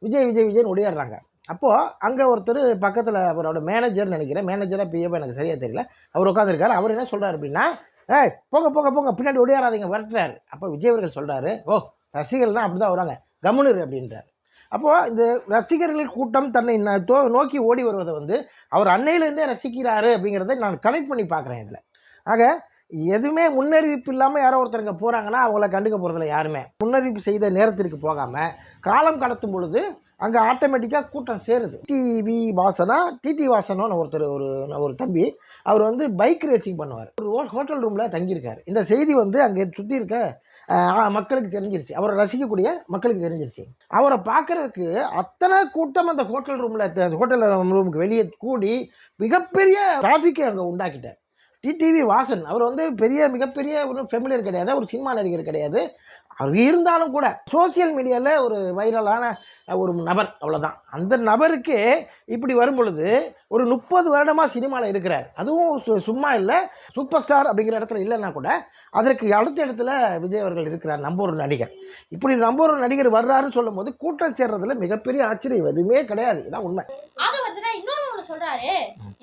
விஜய் விஜய் விஜய்னு ஒடியாடுறாங்க. அப்போது அங்கே ஒருத்தர் பக்கத்தில் அவரோட மேனேஜர்னு நினைக்கிறேன், மேனேஜராக பிஏவோ எனக்கு சரியாக தெரியல, அவர் உட்காந்துருக்காரு. அவர் என்ன சொல்கிறார் அப்படின்னா, போங்க போங்க போங்க பின்னாடி ஒடியாராதீங்க வரட்டுறாரு. அப்போ விஜய் அவர்கள் சொல்கிறாரு, ஓ ரசிகர்கள் தான் அப்படி தான் வராங்க, கம்முனு அப்படின்றார். அப்போது இந்த ரசிகர்கள் கூட்டம் தன்னை நோக்கி ஓடி வருவதை வந்து அவர் அன்னையிலேருந்தே ரசிக்கிறாரு அப்படிங்கிறத நான் கனெக்ட் பண்ணி பார்க்குறேன் இதில். ஆக எதுவுமே முன்னறிவிப்பு இல்லாமல் யாரோ ஒருத்தருங்க போகிறாங்கன்னா அவங்கள கண்டுக்க போகிறதில்ல யாருமே. முன்னறிவிப்பு செய்த நேரத்திற்கு போகாமல் காலம் கடத்தும் பொழுது அங்கே ஆட்டோமேட்டிக்காக கூட்டம் சேருது. டிடி வாசனோன்னு ஒரு தம்பி, அவர் வந்து பைக் ரேசிங் பண்ணுவார். ஒரு ஹோட்டல் ரூமில் தங்கியிருக்காரு. இந்த செய்தி வந்து அங்கே சுற்றி இருக்க மக்களுக்கு தெரிஞ்சிருச்சு, அவரை ரசிக்கக்கூடிய மக்களுக்கு தெரிஞ்சிருச்சு. அவரை பார்க்கறதுக்கு அத்தனை கூட்டம் அந்த ஹோட்டல் ரூமுக்கு வெளியே கூடி மிகப்பெரிய டிராஃபிக்கை அங்கே உண்டாக்கிட்டார். டிடிவி வாசன் அவர் வந்து மிகப்பெரிய ஒரு ஃபெமிலியர் கிடையாது, ஒரு சினிமா நடிகர் கிடையாது. அவர் இருந்தாலும் கூட சோசியல் மீடியாவில் ஒரு வைரலான ஒரு நபர், அவ்வளோதான். அந்த நபருக்கு இப்படி வரும் பொழுது ஒரு 30 வருடமாக சினிமாவில் இருக்கிறார். அதுவும் சும்மா இல்லை, சூப்பர் ஸ்டார் அப்படிங்கிற இடத்துல இல்லைன்னா கூட அதற்கு அடுத்த இடத்துல விஜய் அவர்கள் இருக்கிறார், நம்பர் ஒரு நடிகர். இப்படி நம்பர் ஒரு நடிகர் வர்றாருன்னு சொல்லும் போது கூட்டம் சேர்றதுல மிகப்பெரிய ஆச்சரியம் எதுவுமே கிடையாது. இதான் உண்மை. இன்னொன்னு சொல்றாரு,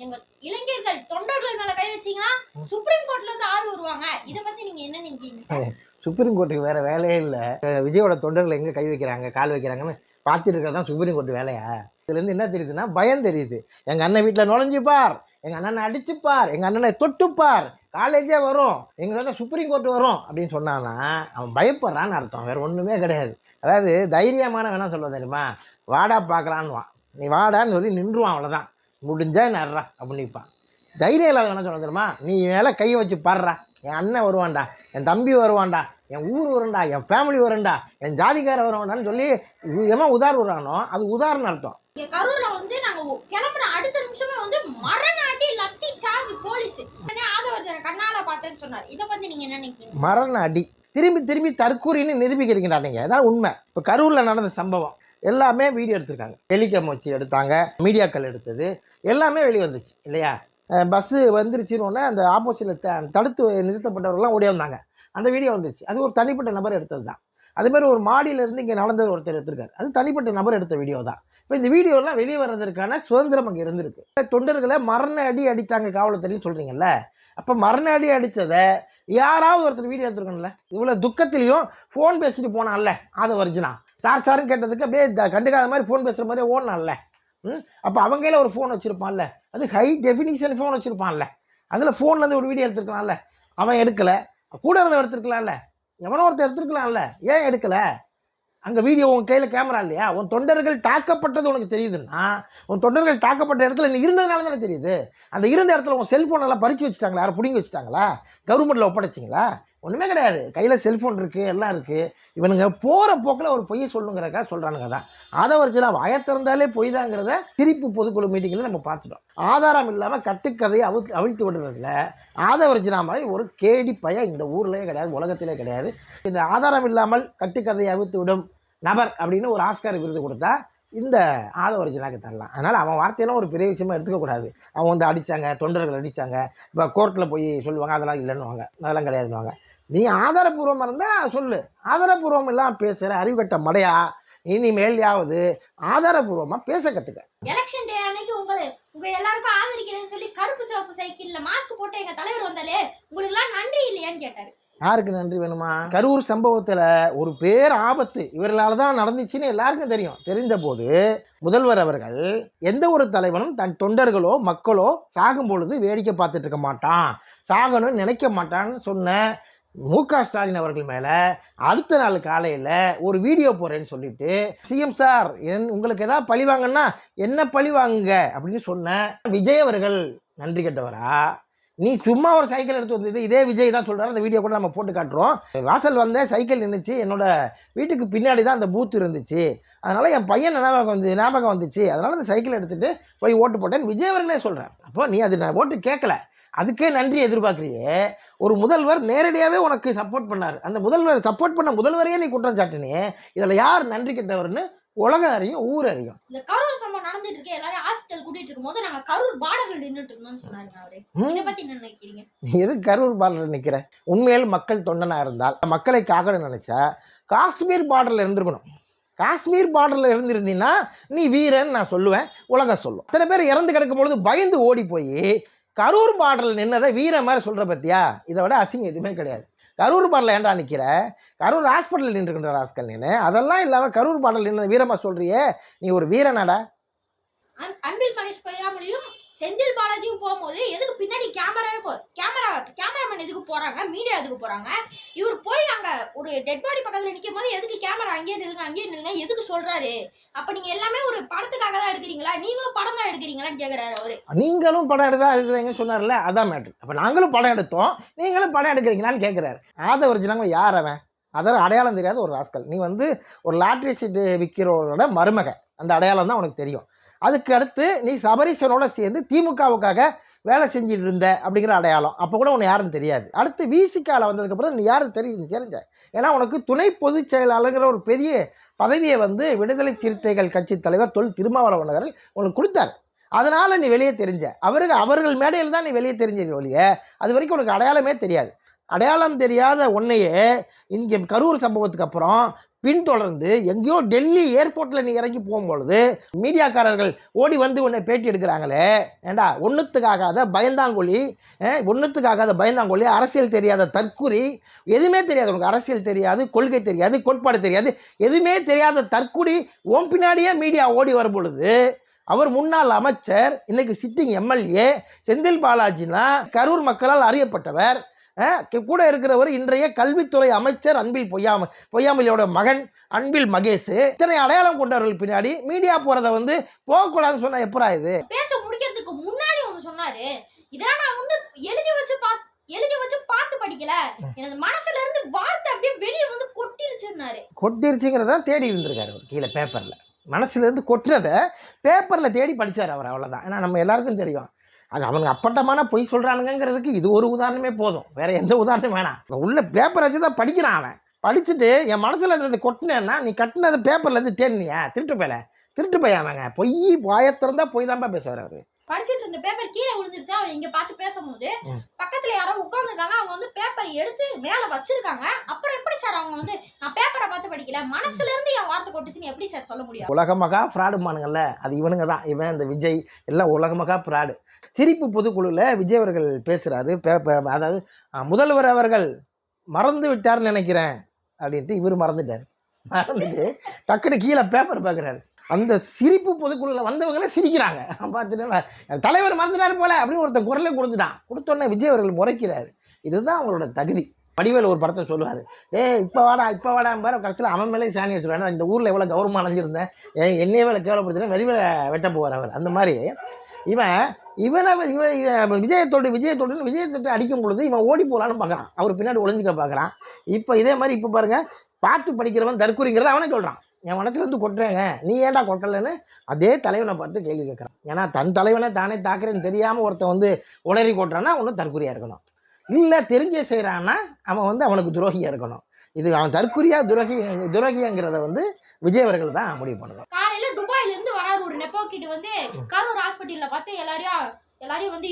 எங்க இளைஞர்கள் தொண்டர்கள் மேல கை வச்சீங்கன்னா சுப்ரீம் கோர்ட்ல இருந்து ஆள் வருவாங்க. இத பத்தி நீங்க என்ன நினைக்கிறீங்க? சுப்ரீம் கோர்ட்டுக்கு வேற வேலையே இல்லை. விஜயோட தொண்டர்கள் எங்க கை வைக்கிறாங்க கால் வைக்கிறாங்கன்னு பார்த்துட்டு இருக்கிறதான் சுப்ரீம் கோர்ட்டு வேலையா? இதுலேருந்து என்ன தெரியுதுன்னா பயம் தெரியுது. எங்கள் அண்ணன் வீட்டில் நுழைஞ்சுப்பார், எங்கள் அண்ணனை அடிச்சுப்பார், எங்கள் அண்ணனை தொட்டுப்பார், காலேஜே வரும், எங்களோட சுப்ரீம் கோர்ட்டு வரும் அப்படின்னு சொன்னான்னா அவன் பயப்படுறான்னு அர்த்தம், வேறு ஒன்றுமே கிடையாது. அதாவது தைரியமான வேணா சொல்லுவா தெரியுமா, வாடா பார்க்கலான்னுவான், நீ வாடான்னு சொல்லி நின்றுவான், அவ்வளோதான். முடிஞ்சா நடுறா அப்படின்னு நிற்பான். தைரியம் இல்லாத வேணா சொல்ல தெரியுமா, நீ மேலே கையை வச்சு பாடுறா, என் அண்ணன் வருவான்டா, என் தம்பி வருவான்டா, என் ஊர் வரும்டா, என் ஃபேமிலி வரும்டா, என் ஜாதிக்கார வருவான்டான்னு சொல்லி எவன் உதாரணம் அது உதாரணம் அர்த்தம். கரூர்ல வந்து நாங்க கிளம்புற அடுத்த நிமிஷமே வந்து மரணாடி லத்தி சார்ஜ் போலீஸ் கண்ணால பார்த்தேன்னு சொன்னார். இதை பத்தி நீங்க என்ன நினைக்கிறீங்க? மரண அடி திரும்பி தற்கூரின்னு நிரூபிக்கிறீங்கடா நீங்க. அதான் உண்மை. இப்போ கரூரில் நடந்த சம்பவம் எல்லாமே வீடியோ எடுத்திருக்காங்க, டெலிகாம் வச்சு எடுத்தாங்க, மீடியாக்கள் எடுத்தது எல்லாமே வெளியே வந்துச்சு இல்லையா? பஸ்ஸு வந்துருச்சுன்னு அந்த ஆப்போசிட்டில் தடுத்து நிறுத்தப்பட்டவர்கள்லாம் ஓடி வந்தாங்க, அந்த வீடியோ வந்துச்சு. அது ஒரு தனிப்பட்ட நபர் எடுத்தது தான். அதேமாதிரி ஒரு மாடியிலேருந்து இங்கே நடந்தது ஒருத்தர் எடுத்திருக்காரு, அது தனிப்பட்ட நபர் எடுத்த வீடியோ தான். இப்போ இந்த வீடியோலாம் வெளியே வர்றதுக்கான சுதந்திரம் அங்கே இருந்திருக்கு. தொண்டர்களை மரண அடி அடித்தாங்க காவல்துறைன்னு சொல்கிறீங்கல்ல, அப்போ மரண அடி அடித்ததை யாராவது ஒருத்தர் வீடியோ எடுத்துருக்கணும்ல? இவ்வளோ துக்கத்திலையும் ஃபோன் பேசிட்டு போனான்ல ஆதவர்ஜுனா, சாருன்னு கேட்டதுக்கு அப்படியே கண்டுக்காத மாதிரி ஃபோன் பேசுகிற மாதிரி ஓடனான்ல. அப்போ அவங்க கையில் ஒரு ஃபோன் வச்சுருப்பான்ல, அது ஹை டெஃபினிஷன் ஃபோன் வச்சுருப்பான்ல, அதில் ஃபோன்லேருந்து ஒரு வீடியோ எடுத்துருக்கலாம்ல, அவன் எடுக்கலை, கூட இருந்த எடுத்துருக்கலாம்ல, எவனோ ஒருத்தர் எடுத்துருக்கலாம்ல, ஏன் எடுக்கலை? அங்கே வீடியோ உன் கையில் கேமரா இல்லையா? உன் தொண்டர்கள் தாக்கப்பட்டது உனக்கு தெரியுதுன்னா, உன் தொண்டர்கள் தாக்கப்பட்ட இடத்துல நீ இருந்ததுனால தானே தெரியுது. அந்த இருந்த இடத்துல உன் செல்ஃபோனெல்லாம் பறித்து வச்சுட்டாங்களா, யாரும் பிடிங்கி வச்சுட்டாங்களா, கவர்மெண்ட்டில் ஒப்படைச்சிங்களா? ஒன்றுமே கிடையாது. கையில் செல்ஃபோன் இருக்குது, எல்லாம் இருக்குது. இவனுங்க போகிற போக்கில் ஒரு பொய்யை சொல்லுங்கிறக்கா சொல்கிறானுங்க தான். அதை வச்சுனா வாயை திறந்தாலே பொய் தாங்கிறத திருப்பி பொதுக்குழு மீட்டிங்கில் நம்ம பார்த்துட்டோம். ஆதாரம் இல்லாமல் கட்டுக்கதையை அவிழ்த்து விடுறதுல ஆதவர்ஜுனா மாதிரி ஒரு கேடி பையன் இந்த ஊர்லேயே கிடையாது, உலகத்திலே கிடையாது. இந்த ஆதாரம் இல்லாமல் கட்டுக்கதையை அவிழ்த்து விடும் நபர் அப்படின்னு ஒரு ஆஸ்கார் விருது கொடுத்தா இந்த ஆதவர்ஜுனாக்கு தரலாம். அதனால் அவன் வார்த்தையெல்லாம் ஒரு பெரிய விஷயமா எடுத்துக்கக்கூடாது. அவன் வந்து அடித்தாங்க, தொண்டர்கள் அடித்தாங்க, இப்போ கோர்ட்டில் போய் சொல்லுவாங்க, அதெல்லாம் இல்லைன்னுவாங்க, அதெல்லாம் கிடையாதுன்னுவாங்க. நீ ஆதாரப்பூர்வமாக இருந்தால் சொல்லு, ஆதாரப்பூர்வம் எல்லாம் பேசுகிற அறிவுகட்ட மடையா, இனிமேல்யாவது ஆதாரப்பூர்வமாக பேச கற்றுக்க. எலெக்ஷன் டே அன்னைக்கு உங்க எல்லாருக்கும் ஆதரிக்கிறேன்னு சொல்லி கருப்பு சிவப்பு சைக்கிள்ல மாஸ்க் போட்டு எங்க தலைவர் வந்தாலே உங்களுக்கு எல்லாம் நன்றி இல்லையான்னு கேட்டாரு. யாருக்கு நன்றி வேணுமா? கரூர் சம்பவத்தில் ஒரு பேர் ஆபத்து இவர்களால் தான் நடந்துச்சுன்னு எல்லாருக்கும் தெரியும். தெரிந்த போது முதல்வர் அவர்கள் எந்த ஒரு தலைவனும் தன் தொண்டர்களோ மக்களோ சாகும் பொழுது வேடிக்கை பார்த்துட்டு இருக்க மாட்டான், சாகணும்னு நினைக்க மாட்டான்னு சொன்ன மு.க. ஸ்டாலின் அவர்கள் மேலே அடுத்த நாள் காலையில் ஒரு வீடியோ போடுறேன்னு சொல்லிட்டு, சிஎம் சார் உங்களுக்கு ஏதாவது பழி வாங்கன்னா என்ன பழி வாங்குங்க அப்படின்னு சொன்ன விஜய் அவர்கள் நன்றி கெட்டவரா? நீ சும்மா ஒரு சைக்கிள் எடுத்து வந்தது இதே விஜய் தான் சொல்கிறார். அந்த வீடியோ கூட நம்ம போட்டு காட்டுறோம். வாசல் வந்தேன், சைக்கிள் நின்றுச்சு, என்னோட வீட்டுக்கு பின்னாடி தான் அந்த பூத்து இருந்துச்சு, அதனால் என் பையன் ஞாபகம் வந்துச்சு, அதனால் அந்த சைக்கிள் எடுத்துகிட்டு போய் ஓட்டு போட்டேன்னு விஜய் அவர்களே சொல்கிறேன். அப்போ நீ அது நான் ஓட்டு கேட்கல, அதுக்கே நன்றி எதிர்பார்க்குறியே. ஒரு முதல்வர் நேரடியாகவே உனக்கு சப்போர்ட் பண்ணார், அந்த முதல்வர் சப்போர்ட் பண்ண முதல்வரையே நீ குற்றம் சாட்டினே. இதில் யார் நன்றி கெட்டவர்னு உலகம் அறியும், ஊர் அறியும். இந்த கரூர் சம்பவம் நடந்துட்டு இருக்கு, எல்லாரும் ஹாஸ்பிட்டல் கூட்டிட்டு இருக்கும்போது நாங்க கரூர் பார்டர்ல நின்னுட்டு இருந்தோம்னு சொன்னாருங்க அவரு. இத பத்தி என்ன நினைக்கிறீங்க? எது கரூர் பார்டர்ல நிக்கிற? உண்மையில் மக்கள் தொண்டனா இருந்தால், மக்களை காக்கணும்னு நினைச்சா காஷ்மீர் பார்டர்ல இருந்திருக்கணும். காஷ்மீர் பார்டர்ல இருந்திருந்தீங்கன்னா நீ வீரன் நான் சொல்லுவேன், உலகம் சொல்லும். அத்தனை பேர் இறந்து கிடக்கும் பொழுது பயந்து ஓடி போய் கரூர் பார்டரில் நின்னதை வீர மாதிரி சொல்கிற பற்றியா? இதை விட அசிங்கம் எதுவுமே கிடையாது. கரூர் பார்டரில் ஏன்டா நிற்கிற? கரூர் ஹாஸ்பிட்டலில் நின்றுக்கின்ற ராஸ்கல் நீ. அதெல்லாம் இல்லாமல் கரூர் பார்டரில் நின்று வீரமாக சொல்கிறியே, நீ ஒரு வீரனாடா? அன்பில் மகேஷ் பொய்யாமொழியும் செந்தில் பாலாஜியும் போகும்போது எதுக்கு பின்னாடி கேமராமேன் எதுக்கு போறாங்க, மீடியா எதுக்கு போறாங்க? இவர் போய் அங்க ஒரு டெட் பாடி பக்கத்துல நிக்கும் போது எதுக்கு கேமரா அங்கேயே நில்லுங்க எதுக்கு சொல்றாரு? அப்ப நீங்க எல்லாமே ஒரு படத்துக்காக தான் எடுக்கிறீங்களா? நீங்களும் படம் தான் எடுக்கிறீங்களான்னு கேக்குறாரு அவரு. நீங்களும் படம் எடுத்தா இருக்கிறீங்க சொன்னார்ல, அதான் மேட்ரு. அப்ப நாங்களும் படம் எடுத்தோம், நீங்களும் படம் எடுக்கிறீங்களான்னு கேட்கிறாரு. ஆதவர்ஜினாங்க யார் அவன்? அதாவது அடையாளம் தெரியாத ஒரு ராஸ்கல். நீ வந்து ஒரு லாட்ரி சீட்டு விற்கிறவரோட மருமக, அந்த அடையாளம் தான் உனக்கு தெரியும். அதுக்கு அடுத்து நீ சபரீஷனோட சேர்ந்து திமுகவுக்காக வேலை செஞ்சுட்டு இருந்த அப்படிங்கிற அடையாளம், அப்போ கூட உனக்கு யாருன்னு தெரியாது. அடுத்து விசிகால வந்ததுக்கப்புறம் நீ யாரும் தெரிஞ்ச, ஏன்னா உனக்கு துணை பொதுச் செயலாளர்கிற ஒரு பெரிய பதவியை வந்து விடுதலை சிறுத்தைகள் கட்சி தலைவர் தொல் திருமாவளவன் அவர்கள் உனக்கு கொடுத்தார். அதனால் நீ வெளியே தெரிஞ்ச. அவர்கள் மேடையில் தான் நீ வெளியே தெரிஞ்சிருக்க ஒழிய அது வரைக்கும் உனக்கு அடையாளமே தெரியாது. அடையாளம் தெரியாத உன்னையே இங்கே கரூர் சம்பவத்துக்கு அப்புறம் பின்தொடர்ந்து எங்கேயோ டெல்லி ஏர்போர்ட்டில் நீ இறங்கி போகும்பொழுது மீடியாக்காரர்கள் ஓடி வந்து உன்னை பேட்டி எடுக்கிறாங்களே, ஏண்டா ஒன்றுத்துக்காகாத பயந்தாங்கொல்லி, அரசியல் தெரியாத தற்குறி, எதுவுமே தெரியாது உனக்கு. அரசியல் தெரியாது, கொள்கை தெரியாது, கோட்பாடு தெரியாது, எதுவுமே தெரியாத தற்குறி உன் பின்னாடியே மீடியா ஓடி வரும் பொழுது, அவர் முன்னாள் அமைச்சர், இன்னைக்கு சிட்டிங் எம்எல்ஏ செந்தில் பாலாஜினா கரூர் மக்களால் அறியப்பட்டவர், கூட இருக்கிறவர் இன்றைய கல்வித்துறை அமைச்சர் அன்பில் பொய்யாமலியோட மகன் அன்பில் மகேஷ். இத்தனை அடையாளம் கொண்டவர்கள் பின்னாடி மீடியா போறத வந்து போகக்கூடாதுன்னு சொன்னா எப்பரா இது? பேச முடிக்கிறதுக்கு முன்னாடி ஒன்று சொன்னாரு, இதெல்லாம் நான் வந்து எழுதி வச்சு பார்த்து படிக்கல, எனது மனசுல இருந்து வார்த்தை அப்படியே வெளியே வந்து கொட்டிருச்சுங்கிறத தேடி இருந்திருக்காரு அவர் கீழே பேப்பர்ல. மனசுல இருந்து கொட்டுறதை பேப்பர்ல தேடி படிச்சார் அவர், அவ்வளவுதான். ஏன்னா நம்ம எல்லாருக்கும் தெரியும் அது அவனுங்க அப்பட்டமான பொய் சொல்கிறானுங்கிறதுக்கு இது ஒரு உதாரணமே போதும், வேற எந்த உதாரணம் வேணாம். உள்ள பேப்பரை வச்சு தான் படிக்கிறான் அவன். படிச்சுட்டு என் மனசில் இருந்தது கொட்டினேன்னா நீ கட்டினது பேப்பர்லேருந்து தேடினியா? திருட்டு பையன் பொய் வாயத்திறந்தா பொய் தான்ப்பா பேசுவார் அவர். படிச்சுட்டு இருந்த பேப்பர் கீழே விழுந்துருச்சு. அவன் இங்க பார்த்து பேசும்போது பக்கத்துல யாரோ உட்கார்ந்துருக்காங்க, அவங்க வந்து பேப்பர் எடுத்து மேல வச்சிருக்காங்க. அப்புறம் எப்படி சார் அவங்க வந்து நான் பேப்பரை பார்த்து படிக்கல, மனசுல இருந்து என் வார்த்தை கொட்டுச்சுன்னு எப்படி சார் சொல்ல முடியும்? உலகமகா ஃப்ராடுமானுங்கள்ல, அது இவனுங்க தான். இவன் இந்த விஜய் எல்லாம் உலகமகா ஃப்ராடு. சிரிப்பு பொதுக்குழுவில் விஜய் அவர்கள் பேசுகிறாரு. அதாவது முதல்வர் அவர்கள் மறந்து விட்டார்னு நினைக்கிறேன் அப்படின்ட்டு இவர் மறந்துட்டு டக்குனு கீழே பேப்பர் பார்க்குறாரு. அந்த சிரிப்பு பொதுக்குழுவில் வந்தவங்களே சிரிக்கிறாங்க. பார்த்துட்டு தலைவர் மறந்துட்டாரு போல அப்படின்னு ஒருத்தன் குரலே கொடுத்தோன்னே விஜய் அவர்கள் முறைக்கிறாரு. இதுதான் அவங்களோட தகுதி. வடிவேல் ஒரு படத்தை சொல்லுவார், இப்போ வாடா பாரு, கடைசியில் அவன் மேலே சாணி வச்சுருவாங்க. இந்த ஊரில் எவ்வளோ கௌரவமாக அலைஞ்சிருந்தேன், என்னையே வேலை கேவலப்படுத்தினா வெறிவேலை வெட்ட போவார் அவர். அந்த மாதிரி இவனை விஜயத்தோடு அடிக்கும் பொழுது இவன் ஓடி போகலான்னு பார்க்குறான், அவர் பின்னாடி ஒளிஞ்சிக்க பார்க்குறான். இப்போ இதே மாதிரி இப்போ பாருங்க, பார்த்து படிக்கிறவன் தற்கொலைங்கிறத அவனே சொல்கிறான். என் மனசுலேருந்து கொட்டுறேங்க, நீ ஏன்டா கொட்டலைன்னு அதே தலைவனை பார்த்து கேள்வி கேட்குறான். ஏன்னா தன் தலைவனை தானே தாக்குறேன்னு தெரியாமல் ஒருத்தன் வந்து உளறி கொட்டுறான்னா ஒன்றும் தற்கொலையாக இருக்கணும், இல்லை தெரிஞ்சே செய்கிறான்னா அவன் வந்து அவனுக்கு துரோகியாக இருக்கணும். இது அவன் தற்கொலையா துரோகிங்கிறத வந்து விஜய் அவர்கள் தான் முடிவு பண்ணணும். காலையில துபாயில இருந்து வராரு ஒரு நெப்போ கிட்ட வந்து கரூர் ஹாஸ்பிட்டல்ல பார்த்து எல்லாரையும் வந்து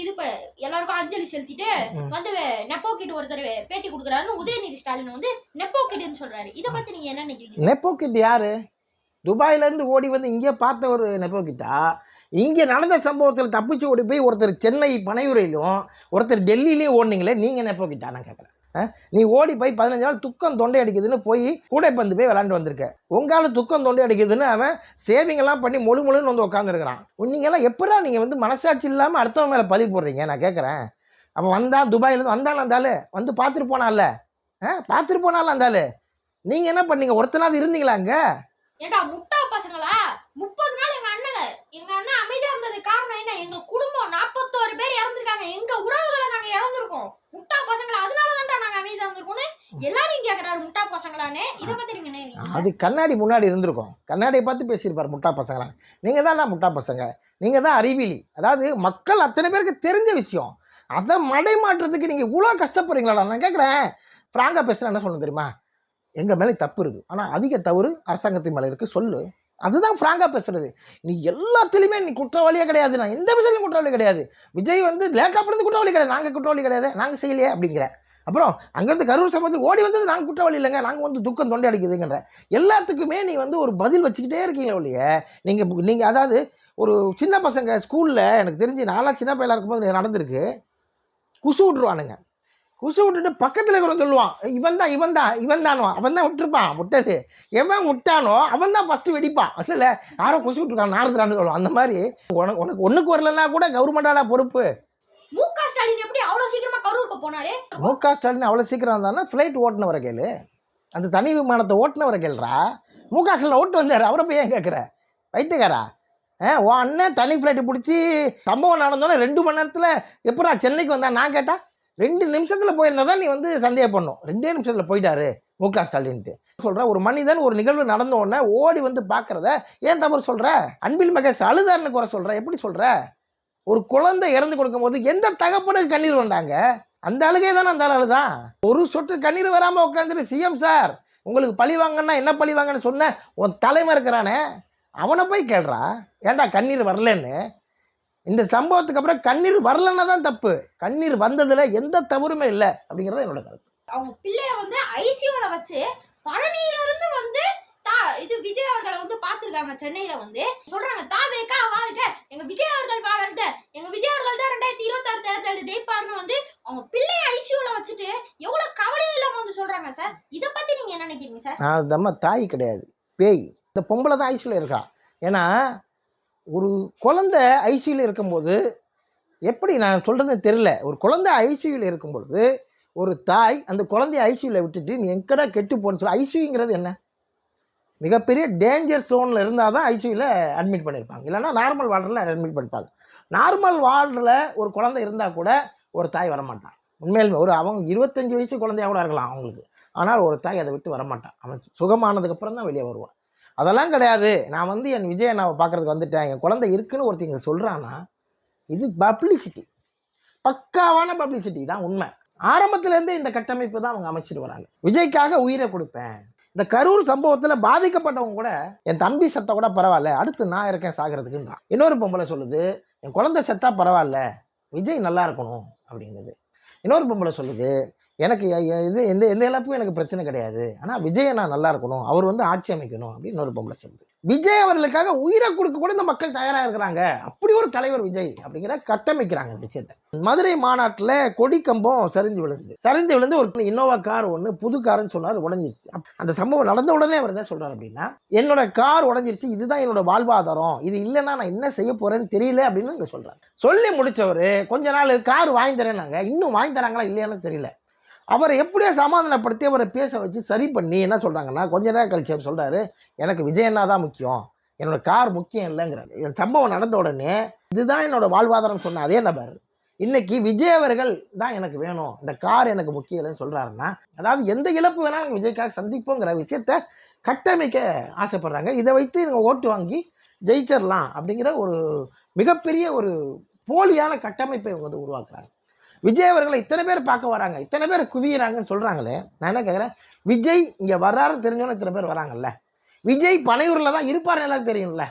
எல்லாருக்கும் அஞ்சலி செலுத்திட்டு வந்து நெப்போ கிட்ட ஒருத்தர் பேட்டி கொடுக்குறாருன்னு உதயநிதி ஸ்டாலின் வந்து நெப்போ கிட்னு சொல்றாரு. இதை பத்தி நீங்க என்ன நினைக்கிறீங்க? நெப்போ கிட் யாரு? துபாயில இருந்து ஓடி வந்து இங்கே பார்த்த ஒரு நெப்போ கிட்டா? இங்கே நடந்த சம்பவத்தில் தப்பிச்சு ஓடி போய் ஒருத்தர் சென்னை பனையூரையிலும் ஒருத்தர் டெல்லியிலையும் ஓடினீங்களே, நீங்கள் நெப்போ கிட்டா? நான் கேட்குறேன். நீ ஓடி போய் 15 நாள் துக்கம் தொண்டை அடிக்குதுன்னு போய் கூடைப்பந்து போய் விளாண்டு வந்திருக்க. உங்களால் துக்கம் தொண்டை அடிக்குதுன்னு அவன் சேவிங்கெல்லாம் பண்ணி முழுன்னு வந்து உட்காந்துருக்கிறான். நீங்கள்லாம் எப்படா நீங்கள் வந்து மனசாட்சி இல்லாமல் அடுத்தவங்க மேலே பழி போடுறீங்க? நான் கேட்குறேன். அவன் வந்தான், துபாயிலேருந்து வந்தாலும் அந்தாலும் வந்து பார்த்துட்டு போனால அந்தாலும் நீங்கள் என்ன பண்ணீங்க? ஒருத்தனாவது இருந்தீங்களா அங்கே? ஏண்டா முட்டா பசங்களா, 30 நாள் எங்க அண்ணன் அமைதியா இருந்தது காரணம் என்ன? எங்க குடும்பம் 41 பேர் இறந்துருக்காங்க, எங்க உறவுகளை நாங்க இறந்துருக்கோம். முட்டா பசங்களா, அதனாலதான்டா நாங்க அமைதியா இருந்திருக்கோம்னு எல்லாரும் கேக்குறாரு முட்டா பசங்களான்னு. இதை பத்தி நீங்க என்ன? அது கண்ணாடி முன்னாடி இருந்திருக்கும், கண்ணாடியை பார்த்து பேசியிருப்பார் முட்டா பசங்களா. நீங்க தான் முட்டா பசங்க, நீங்க தான் அறிவியலி. அதாவது மக்கள் அத்தனை பேருக்கு தெரிஞ்ச விஷயம், அதை மடை மாற்றத்துக்கு நீங்க இவ்வளவு கஷ்டப்படுறீங்களா? நான் கேட்குறேன். ஃப்ராங்கா பேசுறேன், என்ன சொல்லணும் தெரியுமா? எங்கள் மேலே தப்பு இருக்குது, ஆனால் அதிக தவறு அரசாங்கத்தின் மேலே இருக்குது சொல்லு. அதுதான் ஃப்ராங்காக பேசுறது. நீ எல்லாத்துலேயுமே நீ குற்றவாளியே கிடையாது, நான் எந்த விஷயத்துலையும் குற்றவாளி கிடையாது. விஜய் வந்து லேட்டாக படுறது குற்றவாளி கிடையாது, நாங்கள் குற்றவாளி கிடையாது, நாங்கள் செய்யலையே அப்படிங்கிற. அப்புறம் அங்கேருந்து கரூர் சம்பவத்தில் ஓடி வந்தது நாங்கள் குற்றவாளி இல்லைங்க, நாங்கள் வந்து துக்கம் தொண்டை அடிக்குதுங்கிற. எல்லாத்துக்குமே நீ வந்து ஒரு பதில் வச்சுக்கிட்டே இருக்கீங்களே ஒழிய நீங்கள் அதாவது ஒரு சின்ன பசங்க ஸ்கூலில் எனக்கு தெரிஞ்சு நான்லாம் சின்ன பையலாக இருக்கும்போது நடந்திருக்கு, குசு விட்ருவானுங்க. குசு விட்டுட்டு பக்கத்தில் இருக்கிறவங்க சொல்லுவான் இவன் தான் விட்டுருப்பான். விட்டது எவன் விட்டானோ அவன் தான் ஃபஸ்ட்டு வெடிப்பான். இல்லை யாரோ குசு விட்டுருக்கான் நாரதுறான்னு சொல்லுவான். அந்த மாதிரி உனக்கு ஒன்றுக்கு வரலன்னா கூட கவர்மெண்டால பொறுப்பு. மு.க. ஸ்டாலின் எப்படி அவ்வளோ சீக்கிரமா கரூருக்கு போனாரு? மு.க. ஸ்டாலின் அவ்வளோ சீக்கிரம் வந்தானா ஃப்ளைட் ஓட்டுனவரை கேளு, அந்த தனி விமானத்தை ஓட்டுனவரை கேளுறா. மு.க. ஸ்டாலின் ஓட்டு வந்தார், அவரை போய் ஏன் கேட்குற வைத்தியக்காரா? உன் அண்ணன் தனி ஃப்ளைட்டு பிடிச்சி சம்பவம் நடந்தோன்னே 2 மணி நேரத்தில் எப்படா சென்னைக்கு வந்தா நான் கேட்டா 2 நிமிஷத்தில் போயிருந்தா தான் நீ வந்து சந்தேகம் பண்ணும். 2 நிமிஷத்தில் போயிட்டாரு மு.க. ஸ்டாலின்ட்டு சொல்கிற. ஒரு மனிதன் ஒரு நிகழ்வு நடந்த உடனே ஓடி வந்து பார்க்குறத ஏன் தவறு சொல்கிற? அன்பில் மகேஷ் அழுதாருன்னு குறை சொல்கிற, எப்படி சொல்கிற? ஒரு குழந்தை இறந்து கொடுக்கும் போது எந்த தகப்பனுக்கு கண்ணீர் வந்தாங்க? அந்த அழுகை தானே அந்த அழுதான். ஒரு சொட்டு கண்ணீர் வராமல் உட்காந்துட்டு சிஎம் சார் உங்களுக்கு பழி வாங்கன்னா என்ன பழி வாங்கன்னு சொன்ன உன் தலைமை இருக்கிறானே அவனை போய் கேள்றா, ஏன்டா கண்ணீர் வரலன்னு. இந்த சம்பவத்துக்கு அப்புறம் கண்ணீர் வரலன்னா தான் தப்பு, கண்ணீர் வந்ததுல எந்த தவறுமே இல்லை அப்படிங்கிறது என்னோட கருத்து. அவங்க பிள்ளைய வந்து ஐசியூல வச்சு பழனியில இருந்து வந்து இது விஜய் அவர்களை வந்து பாத்துருக்காங்க. சென்னையில வந்து சொல்றாங்க தாவேக்கா வாருங்க, எங்க விஜய் அவர்கள் வாருங்க, எங்க விஜய் அவர்கள் தான் 2026 தேர்தல் ஜெயிப்பாருன்னு வந்து அவங்க பிள்ளைய ஐசியூல வச்சுட்டு எவ்வளவு கவலை இல்லாம வந்து சொல்றாங்க சார். இத பத்தி நீங்க என்ன நினைக்கிறீங்க சார்? நான் நம்ம தாய் கிடையாது, பேய். இந்த பொம்பளை தான் ஐசியூல இருக்கா. ஏன்னா ஒரு குழந்தை ஐசியூல இருக்கும்போது எப்படி நான் சொல்றது தெரியல. ஒரு குழந்தை ஐசியூல இருக்கும்பொழுது ஒரு தாய் அந்த குழந்தைய ஐசியூல விட்டுட்டு நீ எங்கடா கெட்டு போன்னு சொல்லி, ஐசியூங்கிறது என்ன மிகப்பெரிய டேஞ்சர் ஜோனில் இருந்தால் தான் ஐசியூவில் அட்மிட் பண்ணியிருப்பாங்க, இல்லைனா நார்மல் வார்டில் அட்மிட் பண்ணிப்பாங்க. நார்மல் வார்டில் ஒரு குழந்தை இருந்தால் கூட ஒரு தாய் வரமாட்டான். உண்மையிலுமே ஒரு அவங்க 25 வயசு குழந்தையாக கூட இருக்கலாம் அவங்களுக்கு, ஆனால் ஒரு தாய் அதை விட்டு வரமாட்டான். அவன் சுகமானதுக்கப்புறம் தான் வெளியே வருவான். அதெல்லாம் கிடையாது. நான் வந்து என் விஜய் அண்ணாவை பார்க்குறதுக்கு வந்துட்டேன், என் குழந்தை இருக்குன்னு ஒருத்தங்க சொல்கிறான்னா இது பப்ளிசிட்டி, பக்காவான பப்ளிசிட்டி தான் உண்மை. ஆரம்பத்துலேருந்தே இந்த கட்டமைப்பு தான் அவங்க அமைச்சிட்டு வராங்க. விஜய்க்காக உயிரை கொடுப்பேன். இந்த கரூர் சம்பவத்தில் பாதிக்கப்பட்டவங்க கூட என் தம்பி செத்த கூட பரவாயில்ல, அடுத்து நான் இருக்கேன் சாகிறதுக்குன்றான். இன்னொரு பொம்பளை சொல்லுது என் குழந்தை செத்தா பரவாயில்ல, விஜய் நல்லா இருக்கணும் அப்படிங்கிறது. இன்னொரு பொம்பளை சொல்லுது எனக்கு இது எந்த எந்த இழப்பும் எனக்கு பிரச்சனை கிடையாது, ஆனால் விஜயை நான் நல்லா இருக்கணும், அவர் வந்து ஆட்சி அமைக்கணும் அப்படின்னு இன்னொரு பொம்பளை சொல்லுது. விஜய் அவர்களுக்காக உயிரை கொடுக்க கூட இந்த மக்கள் தயாராக இருக்கிறாங்க. அப்படி ஒரு தலைவர் விஜய் அப்படிங்கிற கட்டமைக்கிறாங்க விஷயத்தை. மதுரை மாநாட்டில் கொடி கம்பம் சரிஞ்சு விழுந்து ஒரு இன்னோவா கார் ஒன்று புது காருன்னு சொன்னார், உடஞ்சிருச்சு. அந்த சம்பவம் நடந்த உடனே அவர் என்ன சொல்றாரு அப்படின்னா, என்னோட கார் உடஞ்சிருச்சு, இதுதான் என்னோட வாழ்வாதாரம், இது இல்லைன்னா நான் என்ன செய்ய போறேன்னு தெரியல அப்படின்னு இங்க சொல்றாரு. சொல்லி முடிச்சவர் கொஞ்ச நாள் கார் வாங்கி தரேன்னாங்க, இன்னும் வாங்கி தராங்களா இல்லையான்னு தெரியல. அவரை எப்படியோ சமாதானப்படுத்தி அவரை பேச வச்சு சரி பண்ணி என்ன சொல்கிறாங்கன்னா, கொஞ்ச நேரம் கழிச்சு அவர் சொல்கிறாரு எனக்கு விஜய் அண்ணா தான் முக்கியம், என்னோட கார் முக்கியம் இல்லைங்கிறாரு. என் சம்பவம் நடந்த உடனே இதுதான் என்னோட வாழ்வாதாரம் சொன்ன அதே நபர் இன்னைக்கு விஜய் அவர்கள் தான் எனக்கு வேணும், இந்த கார் எனக்கு முக்கியம் இல்லைன்னு சொல்கிறாருன்னா, அதாவது எந்த இழப்பு வேணாலும் விஜய்க்காக சந்திப்போங்கிற விஷயத்த கட்டமைக்க ஆசைப்படுறாங்க. இதை வைத்து நீங்கள் ஓட்டு வாங்கி ஜெயிச்சிடலாம் அப்படிங்கிற ஒரு மிகப்பெரிய ஒரு போலியான கட்டமைப்பை இவங்க வந்து உருவாக்குறாங்க. விஜய் அவர்களை இத்தனை பேர் பார்க்க வராங்க, இத்தனை பேர் குவியறாங்கன்னு சொல்கிறாங்களே, நான் என்ன கேட்குறேன், விஜய் இங்கே வர்றாருன்னு தெரிஞ்சோன்னு இத்தனை பேர் வராங்கல்ல, விஜய் பனையூரில் தான் இருப்பாருன்னு எல்லாரும் தெரியும்ல.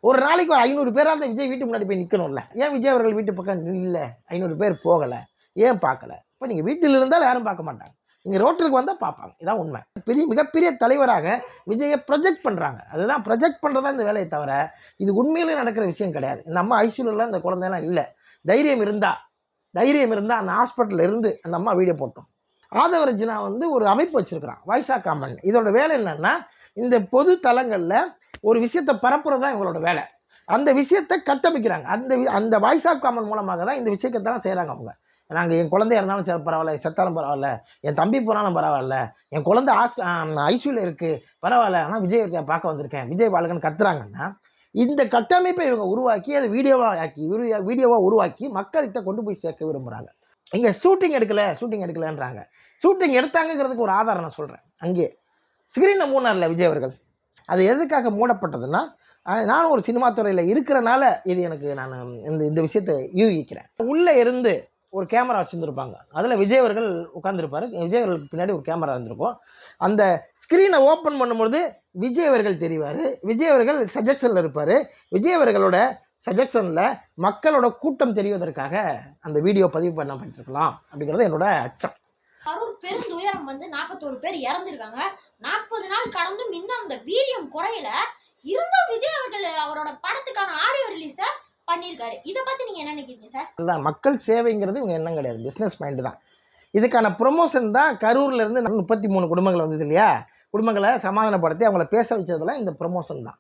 ஒரு நாளைக்கு ஒரு 500 பேராக அந்த விஜய் வீட்டு முன்னாடி போய் நிற்கணும்ல. ஏன் விஜய் அவர்கள் வீட்டு பக்கம் இல்லை, 500 பேர் போகலை, ஏன் பார்க்கல? இப்போ நீங்கள் வீட்டில் இருந்தாலும் யாரும் பார்க்க மாட்டாங்க, நீங்கள் ரோட்டிற்கு வந்தால் பார்ப்பாங்க. இதான் உண்மை. மிகப்பெரிய தலைவராக விஜயை ப்ரொஜெக்ட் பண்ணுறாங்க. அதுதான் ப்ரொஜெக்ட் பண்ணுறதா இந்த வேலையை தவிர இது உண்மையிலே நடக்கிற விஷயம் கிடையாது. இந்த அம்மா ஐசியூலாம் இந்த குழந்தையெல்லாம் இல்லை. தைரியம் இருந்தால் அந்த ஹாஸ்பிட்டலில் இருந்து அந்த அம்மா வீடியோ போட்டோம். ஆதவரஜினா வந்து ஒரு அமைப்பு வச்சுருக்கிறான், வாய்ஸா காமன். இதோட வேலை என்னன்னா, இந்த பொது தளங்களில் ஒரு விஷயத்தை பரப்புறது தான் இவங்களோட வேலை. அந்த விஷயத்தை கட்டமைக்கிறாங்க. அந்த வாய்ஸ் ஆஃப் காமன் மூலமாக தான் இந்த விஷயத்தெல்லாம் செய்கிறாங்க அவங்க. நாங்கள் என் குழந்தையா இருந்தாலும் பரவாயில்ல, செத்தாலும் பரவாயில்ல, என் தம்பி போனாலும் பரவாயில்ல, என் குழந்தை ஐசியூவில் இருக்குது பரவாயில்ல, ஆனால் விஜய் பார்க்க வந்திருக்கேன், விஜய் வாழ்க்கன்னு கத்துறாங்கன்னா, இந்த கட்டமைப்பை இவங்க உருவாக்கி அதை வீடியோவாக உருவாக்கி மக்கள்கிட்ட கொண்டு போய் சேர்க்க விரும்புகிறாங்க. இங்கே ஷூட்டிங் எடுக்கலன்றாங்க. ஷூட்டிங் எடுத்தாங்கிறதுக்கு ஒரு ஆதாரம் நான் சொல்கிறேன். அங்கே ஸ்க்ரீனை மூணாரில் விஜய் அவர்கள் அது எதுக்காக மூடப்பட்டதுன்னா, நானும் ஒரு சினிமா துறையில் இருக்கிறனால இது எனக்கு நான் இந்த விஷயத்தை யூகிக்கிறேன். உள்ளே இருந்து ஒரு கேமரா வச்சுருந்துருப்பாங்க, அதில் விஜய் அவர்கள் உட்காந்துருப்பார், விஜய் அவர்களுக்கு பின்னாடி ஒரு கேமரா இருந்திருக்கும். அந்த ஸ்க்ரீனை ஓப்பன் பண்ணும்பொழுது விஜய் அவர்கள் தெரிவார், விஜய் அவர்கள் சஜெக்ஷனில் இருப்பார். விஜய் அவர்களோட சஜெக்ஷனில் மக்களோட கூட்டம் தெரிவதற்காக அந்த வீடியோ பதிவு பண்ணப்பட்டிருக்கலாம் அப்படிங்கிறது என்னோட அச்சம். கரூர் பெருந்துயரம் வந்து 41 பேர் இறந்துருக்காங்க. 40 நாள் கடந்தும் இன்னும் அந்த வீரியம் குறையல. இருந்தும் விஜய் அவர்கள் அவரோட படத்துக்கான ஆடியோ ரிலீஸ பண்ணியிருக்காரு. இதை பத்தி நீங்க என்ன நினைக்கிறீங்க சார்? மக்கள் சேவைங்கிறது இவங்க எண்ணம் கிடையாது, பிஸ்னஸ் மைண்டு தான். இதுக்கான ப்ரொமோஷன் தான் கரூர்ல இருந்து 33 குடும்பங்கள் வந்தது இல்லையா, குடும்பங்களை சமாதானப்படுத்தி அவங்கள பேச வச்சதெல்லாம் இந்த ப்ரொமோஷன் தான்.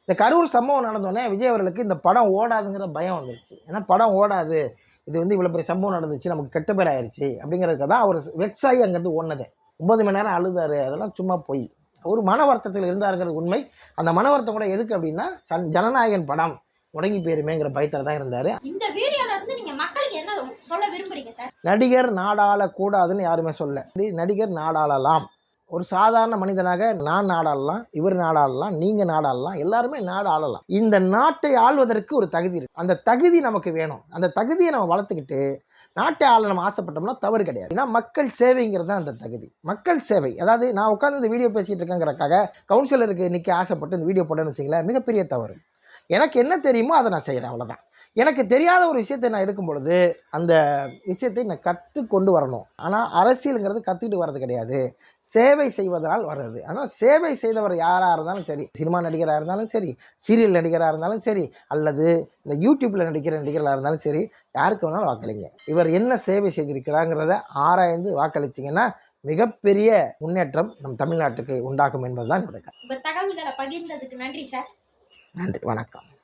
இந்த கரூர் சம்பவம் நடந்தோடனே விஜய் அவர்களுக்கு இந்த படம் ஓடாதுங்கிற பயம் வந்துருச்சு. ஏன்னா படம் ஓடாது, இது வந்து இவ்வளோ பெரிய சம்பவம் நடந்துச்சு, நமக்கு கெட்ட பேர் ஆயிடுச்சு அப்படிங்கிறதுக்கு தான் அவர் வெக்ஸாகி அங்கேருந்து ஓடினதே. 9 மணி நேரம் அழுதாரு, அதெல்லாம் சும்மா போய் ஒரு மன வருத்தத்தில் இருந்தாருங்கிறது உண்மை. அந்த மன வருத்தம் கூட எதுக்கு அப்படின்னா ஜனநாயகன் படம் முடங்கி போயிருமேங்கிற பயத்தில் தான் இருந்தார். இந்த வீடியோல இருந்து நீங்க மக்களுக்கு என்ன சொல்ல விரும்புறீங்க சார்? நடிகர் நாடாள கூடாதுன்னு யாருமே சொல்ல, நடிகர் நாடாளலாம். ஒரு சாதாரண மனிதனாக நான் நாடாளலாம், இவர் நாடாளலாம், நீங்க நாடாளலாம், எல்லாருமே நாடு ஆளலாம். இந்த நாட்டை ஆள்வதற்கு ஒரு தகுதி இருக்கு. அந்த தகுதி நமக்கு வேணும். அந்த தகுதியை நம்ம வளர்த்துக்கிட்டு நாட்டை ஆள நம்ம ஆசைப்பட்டோம்னா தவறு கிடையாது. ஏன்னா மக்கள் சேவைங்கிறது தான் அந்த தகுதி. மக்கள் சேவை, அதாவது நான் உட்காந்து இந்த வீடியோ பேசிட்டு இருக்கேங்கிறக்காக கவுன்சிலருக்கு நிற்க ஆசைப்பட்டு இந்த வீடியோ போட்டேன்னு வச்சிங்களேன், மிகப்பெரிய தவறு. எனக்கு என்ன தெரியுமோ அதை நான் செய்கிறேன், அவ்வளோதான். எனக்கு தெரியாத ஒரு விஷயத்தை நான் எடுக்கும் பொழுது அந்த விஷயத்தை நான் கற்றுக்கொண்டு வரணும். ஆனால் அரசியலுங்கிறது கற்றுக்கிட்டு வர்றது கிடையாது, சேவை செய்வதனால் வர்றது. ஆனால் சேவை செய்தவர் யாராக இருந்தாலும் சரி, சினிமா நடிகராக இருந்தாலும் சரி, சீரியல் நடிகராக இருந்தாலும் சரி, அல்லது இந்த யூடியூப்பில் நடிக்கிற நடிகர்களாக இருந்தாலும் சரி, யாருக்கு வேணாலும் வாக்களிங்க. இவர் என்ன சேவை செய்திருக்கிறாங்கிறத ஆராய்ந்து வாக்களிச்சிங்கன்னா மிகப்பெரிய முன்னேற்றம் நம் தமிழ்நாட்டுக்கு உண்டாகும் என்பதுதான் என்னுடைய கருத்து. தகவல்களை பகிர்ந்ததுக்கு நன்றி சார். நன்றி, வணக்கம்.